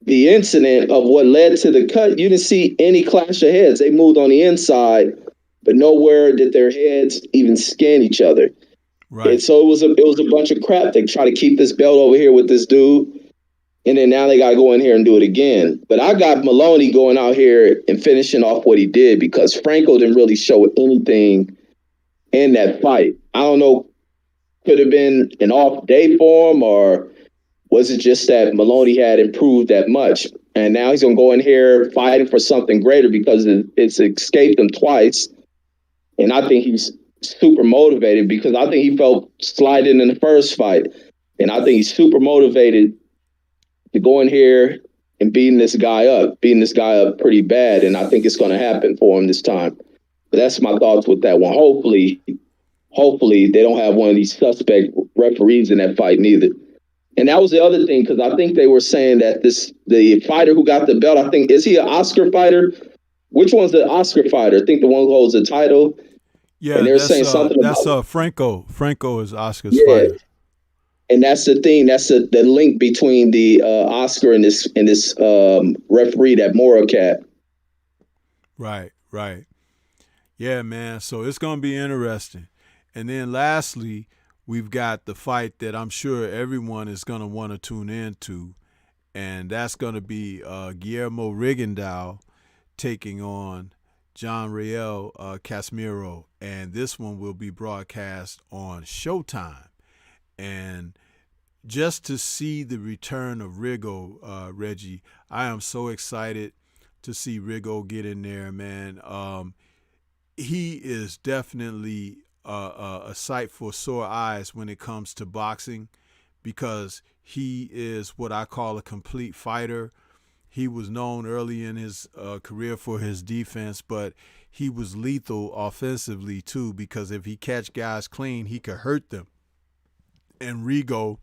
the incident of what led to the cut, you didn't see any clash of heads. They moved on the inside, but nowhere did their heads even scan each other. Right. And so it was a bunch of crap. They try to keep this belt over here with this dude, and then now they got to go in here and do it again. But I got Maloney going out here and finishing off what he did because Franco didn't really show anything in that fight. I don't know, could have been an off day for him, or was it just that Maloney had improved that much? And now he's going to go in here fighting for something greater because it's escaped him twice. And I think he's super motivated because I think he felt slighted in the first fight. And I think he's super motivated to go in here and beating this guy up pretty bad. And I think it's going to happen for him this time. But that's my thoughts with that one. Hopefully they don't have one of these suspect referees in that fight neither. And that was the other thing, because I think they were saying that the fighter who got the belt, I think, is he an Oscar fighter? Which one's the Oscar fighter? I think the one who holds the title. Yeah, and they're saying something that's about Franco. Franco is Oscar's fighter. And that's the thing. That's the link between the Oscar and this referee, that Mora cat. Right. Yeah, man. So it's going to be interesting. And then lastly, we've got the fight that I'm sure everyone is going to want to tune into, and that's going to be Guillermo Rigondeaux taking on John Riel Casimiro, and this one will be broadcast on Showtime. And just to see the return of Rigo, Reggie, I am so excited to see Rigo get in there, man. He is definitely a sight for sore eyes when it comes to boxing because he is what I call a complete fighter. He was known early in his career for his defense, but he was lethal offensively too because if he catch guys clean, he could hurt them. And Rigo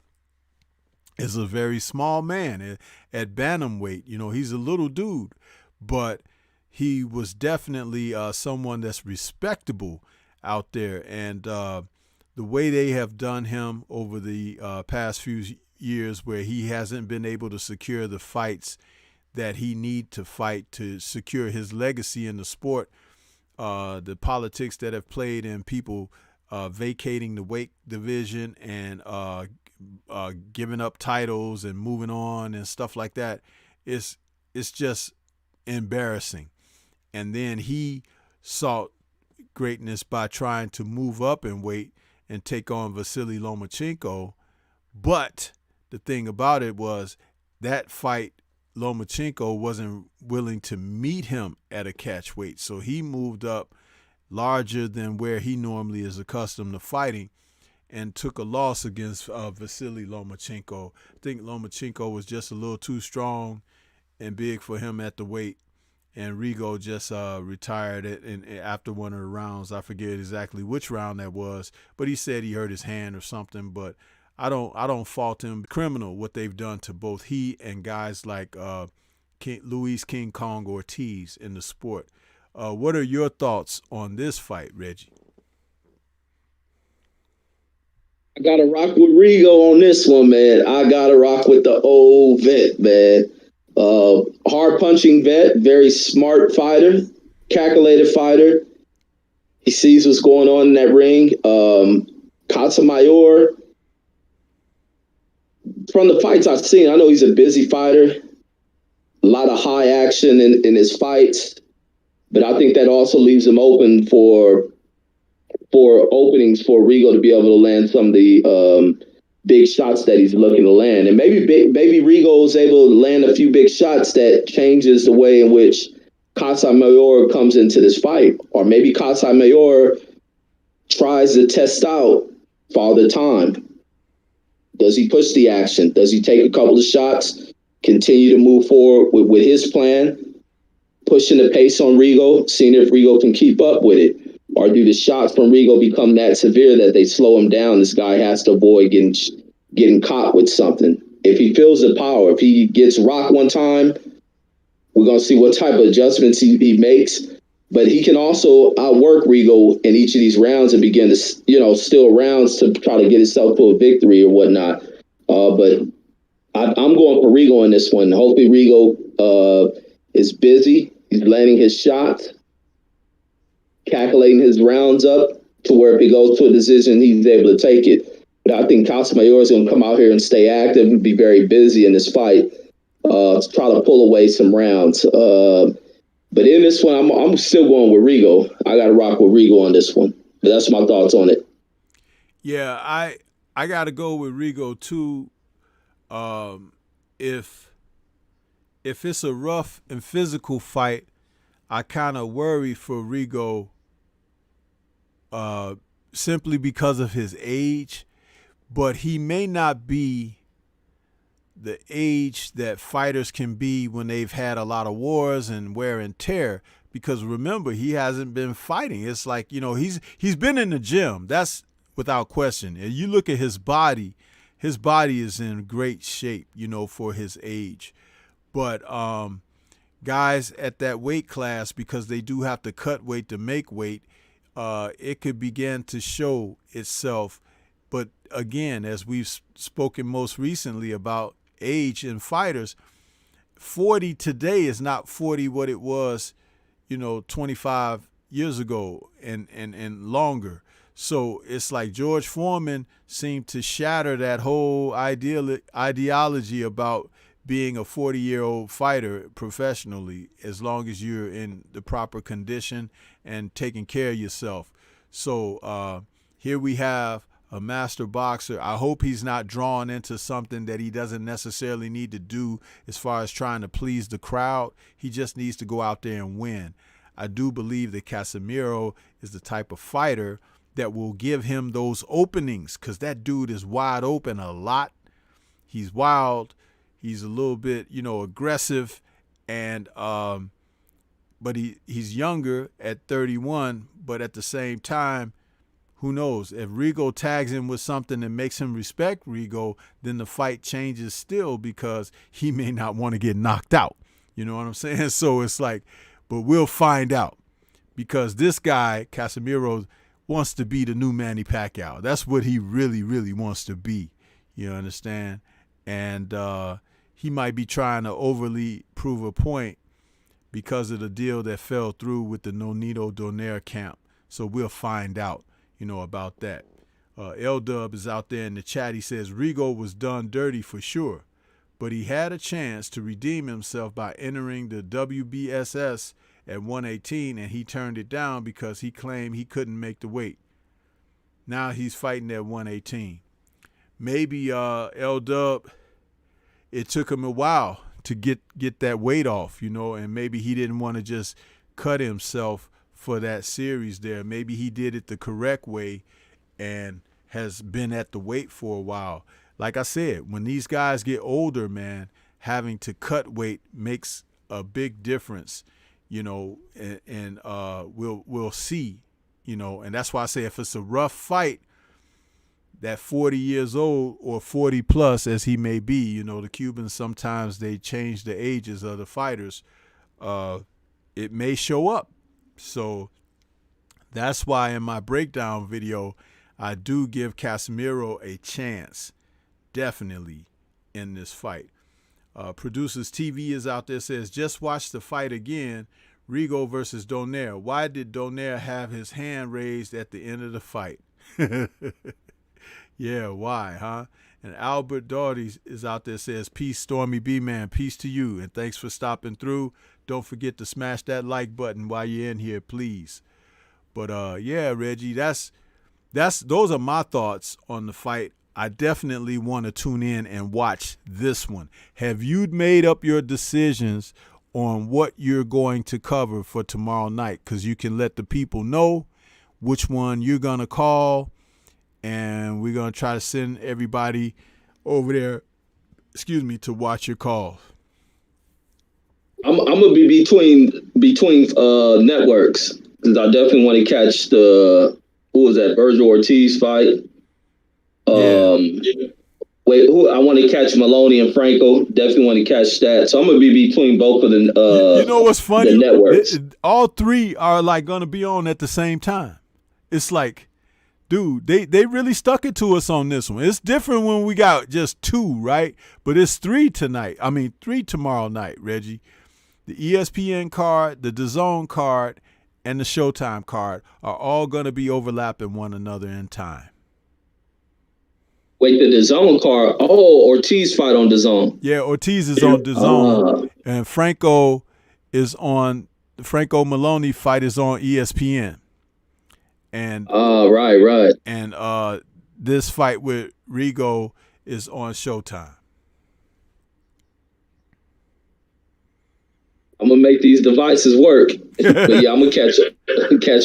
is a very small man at bantamweight. You know, he's a little dude, but he was definitely someone that's respectable out there. And the way they have done him over the past few years where he hasn't been able to secure the fights that he need to fight to secure his legacy in the sport, the politics that have played in people vacating the weight division and giving up titles and moving on and stuff like that, it's just embarrassing. And then he sought greatness by trying to move up in weight and take on Vasily Lomachenko. But the thing about it was that fight, Lomachenko wasn't willing to meet him at a catch weight. So he moved up larger than where he normally is accustomed to fighting and took a loss against Vasily Lomachenko. I think Lomachenko was just a little too strong and big for him at the weight. And Rigo just retired it after one of the rounds. I forget exactly which round that was, but he said he hurt his hand or something. But I don't fault him. Criminal what they've done to both he and guys like Luis King Kong Ortiz in the sport. What are your thoughts on this fight, Reggie? I gotta rock with Rigo on this one, man. I gotta rock with the old vet, man. Hard punching vet, very smart fighter, calculated fighter. He sees what's going on in that ring. Casamayor, from the fights I've seen, I know he's a busy fighter. A lot of high action in his fights, but I think that also leaves him open for openings for Rigo to be able to land some of the big shots that he's looking to land. And maybe Rigo is able to land a few big shots that changes the way in which Casamayor comes into this fight. Or maybe Casamayor tries to test out Father Time. Does he push the action? Does he take a couple of shots, continue to move forward with his plan, pushing the pace on Rigo, seeing if Rigo can keep up with it? Or do the shots from Rigo become that severe that they slow him down? This guy has to avoid getting caught with something. If he feels the power, if he gets rocked one time, we're going to see what type of adjustments he makes. But he can also outwork Rigo in each of these rounds and begin to, steal rounds to try to get himself to a victory or whatnot. But I'm going for Rigo in this one. Hopefully Rigo is busy. He's landing his shots, calculating his rounds up to where if he goes to a decision, he's able to take it. But I think Casamayor is going to come out here and stay active and be very busy in this fight to try to pull away some rounds. But in this one, I'm still going with Rigo. I got to rock with Rigo on this one. But that's my thoughts on it. Yeah, I got to go with Rigo too. If it's a rough and physical fight, I kind of worry for Rigo simply because of his age, but he may not be the age that fighters can be when they've had a lot of wars and wear and tear. Because remember, he hasn't been fighting. It's like, he's been in the gym. That's without question. And you look at his body is in great shape, for his age. But guys at that weight class, because they do have to cut weight to make weight, it could begin to show itself. But again, as we've spoken most recently about age in fighters, 40 today is not 40 what it was, 25 years ago and longer. So it's like George Foreman seemed to shatter that whole ideology about being a 40-year-old fighter professionally, as long as you're in the proper condition and taking care of yourself. So here we have a master boxer. I hope he's not drawn into something that he doesn't necessarily need to do as far as trying to please the crowd. He just needs to go out there and win. I do believe that Casemiro is the type of fighter that will give him those openings, because that dude is wide open a lot. He's wild. He's a little bit, aggressive, and but he's younger at 31. But at the same time, who knows? If Rigo tags him with something that makes him respect Rigo, then the fight changes still, because he may not want to get knocked out. You know what I'm saying? So it's like, but we'll find out, because this guy, Casemiro, wants to be the new Manny Pacquiao. That's what he really, really wants to be. You understand? And he might be trying to overly prove a point because of the deal that fell through with the Nonito Donaire camp. So we'll find out, about that. L-Dub is out there in the chat. He says Rigo was done dirty for sure, but he had a chance to redeem himself by entering the WBSS at 118, and he turned it down because he claimed he couldn't make the weight. Now he's fighting at 118. Maybe L-Dub, it took him a while to get that weight off, and maybe he didn't want to just cut himself for that series there. Maybe he did it the correct way and has been at the weight for a while. Like I said, when these guys get older, man, having to cut weight makes a big difference, and we'll see, and that's why I say if it's a rough fight, that 40 years old or 40 plus as he may be, the Cubans sometimes they change the ages of the fighters. It may show up. So that's why in my breakdown video, I do give Casemiro a chance, definitely, in this fight. Producers TV is out there, says, just watch the fight again, Rigo versus Donaire. Why did Donaire have his hand raised at the end of the fight? Yeah, why, huh? And Albert Daugherty is out there, says, peace, Stormy B-Man, peace to you, and thanks for stopping through. Don't forget to smash that like button while you're in here, please. But yeah, Reggie, those are my thoughts on the fight. I definitely want to tune in and watch this one. Have you made up your decisions on what you're going to cover for tomorrow night? Because you can let the people know which one you're going to call, and we're going to try to send everybody over there, to watch your call. I'm gonna be between networks, because I definitely want to catch who was that Virgil Ortiz fight. Who I want to catch Maloney and Franco. Definitely want to catch that. So I'm gonna be between both of the. You know what's funny? The networks. All three are like gonna be on at the same time. It's like, dude, they really stuck it to us on this one. It's different when we got just two, right? But it's three tonight. I mean, three tomorrow night, Reggie. The ESPN card, the DAZN card, and the Showtime card are all going to be overlapping one another in time. Wait, the DAZN card? Oh, Ortiz fight on DAZN. Yeah, Ortiz is on DAZN, and Franco Maloney fight is on ESPN. And right. And this fight with Rigo is on Showtime. I'm gonna make these devices work. But yeah, I'm gonna catch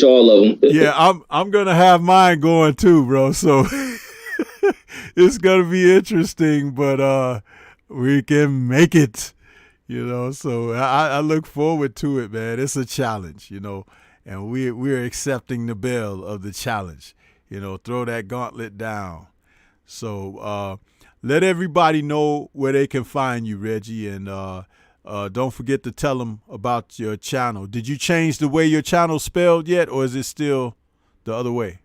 all of them. Yeah, I'm gonna have mine going too, bro. So it's gonna be interesting, but we can make it, So I look forward to it, man. It's a challenge, and we're accepting the bell of the challenge. Throw that gauntlet down. So let everybody know where they can find you, Reggie, and don't forget to tell them about your channel. Did you change the way your channel's spelled yet, or is it still the other way?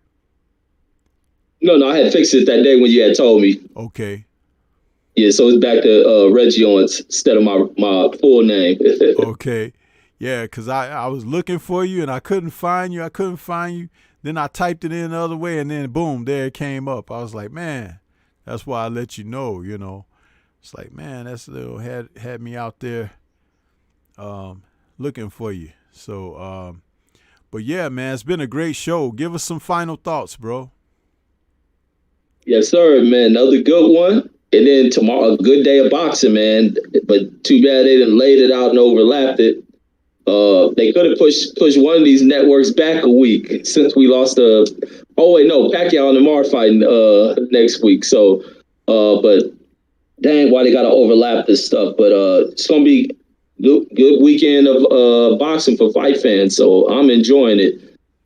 No, I had fixed it that day when you had told me. Okay. Yeah, so it's back to Reggie Owens instead of my full name. Okay. Yeah, because I was looking for you and I couldn't find you. Then I typed it in the other way, and then boom, there it came up. I was like, man, that's why I let you know, It's like, man, that's little had me out there looking for you. So, but yeah, man, it's been a great show. Give us some final thoughts, bro. Yes, sir, man. Another good one. And then tomorrow, a good day of boxing, man. But too bad they didn't laid it out and overlapped it. They could have pushed one of these networks back a week since we lost the. Oh wait, no, Pacquiao and Lamar fighting next week. So, but dang, why they gotta overlap this stuff? But it's gonna be good weekend of boxing for fight fans. So I'm enjoying it.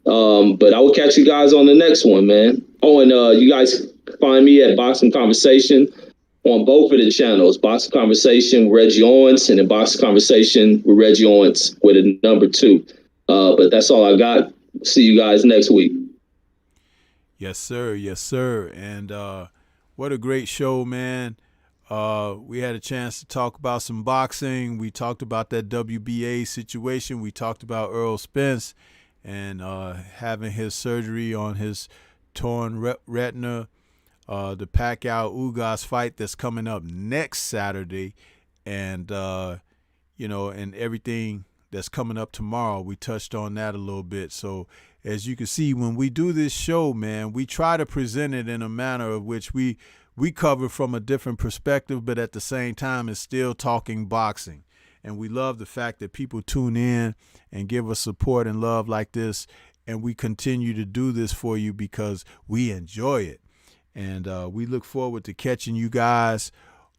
But I will catch you guys on the next one, man. Oh, and you guys find me at Boxing Conversation on both of the channels. Boxing Conversation with Reggie Owens, and then Boxing Conversation with Reggie Owens with a number 2. But that's all I got. See you guys next week. Yes, sir. Yes, sir. And what a great show, man. We had a chance to talk about some boxing. We talked about that WBA situation. We talked about Earl Spence and having his surgery on his torn retina. The Pacquiao-Ugas fight that's coming up next Saturday, and and everything that's coming up tomorrow. We touched on that a little bit. So as you can see, when we do this show, man, we try to present it in a manner of which we cover from a different perspective, but at the same time, it's still talking boxing. And we love the fact that people tune in and give us support and love like this, and we continue to do this for you because we enjoy it. And we look forward to catching you guys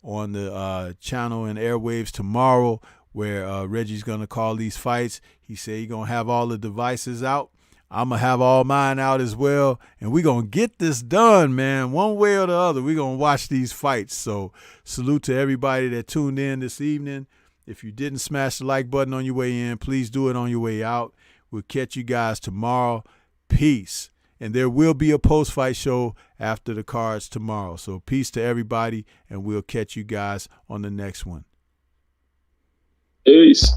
on the channel and airwaves tomorrow, where Reggie's going to call these fights. He said he's going to have all the devices out. I'm going to have all mine out as well. And we're going to get this done, man. One way or the other, we're going to watch these fights. So salute to everybody that tuned in this evening. If you didn't smash the like button on your way in, please do it on your way out. We'll catch you guys tomorrow. Peace. And there will be a post-fight show after the cards tomorrow. So peace to everybody, and we'll catch you guys on the next one. Peace.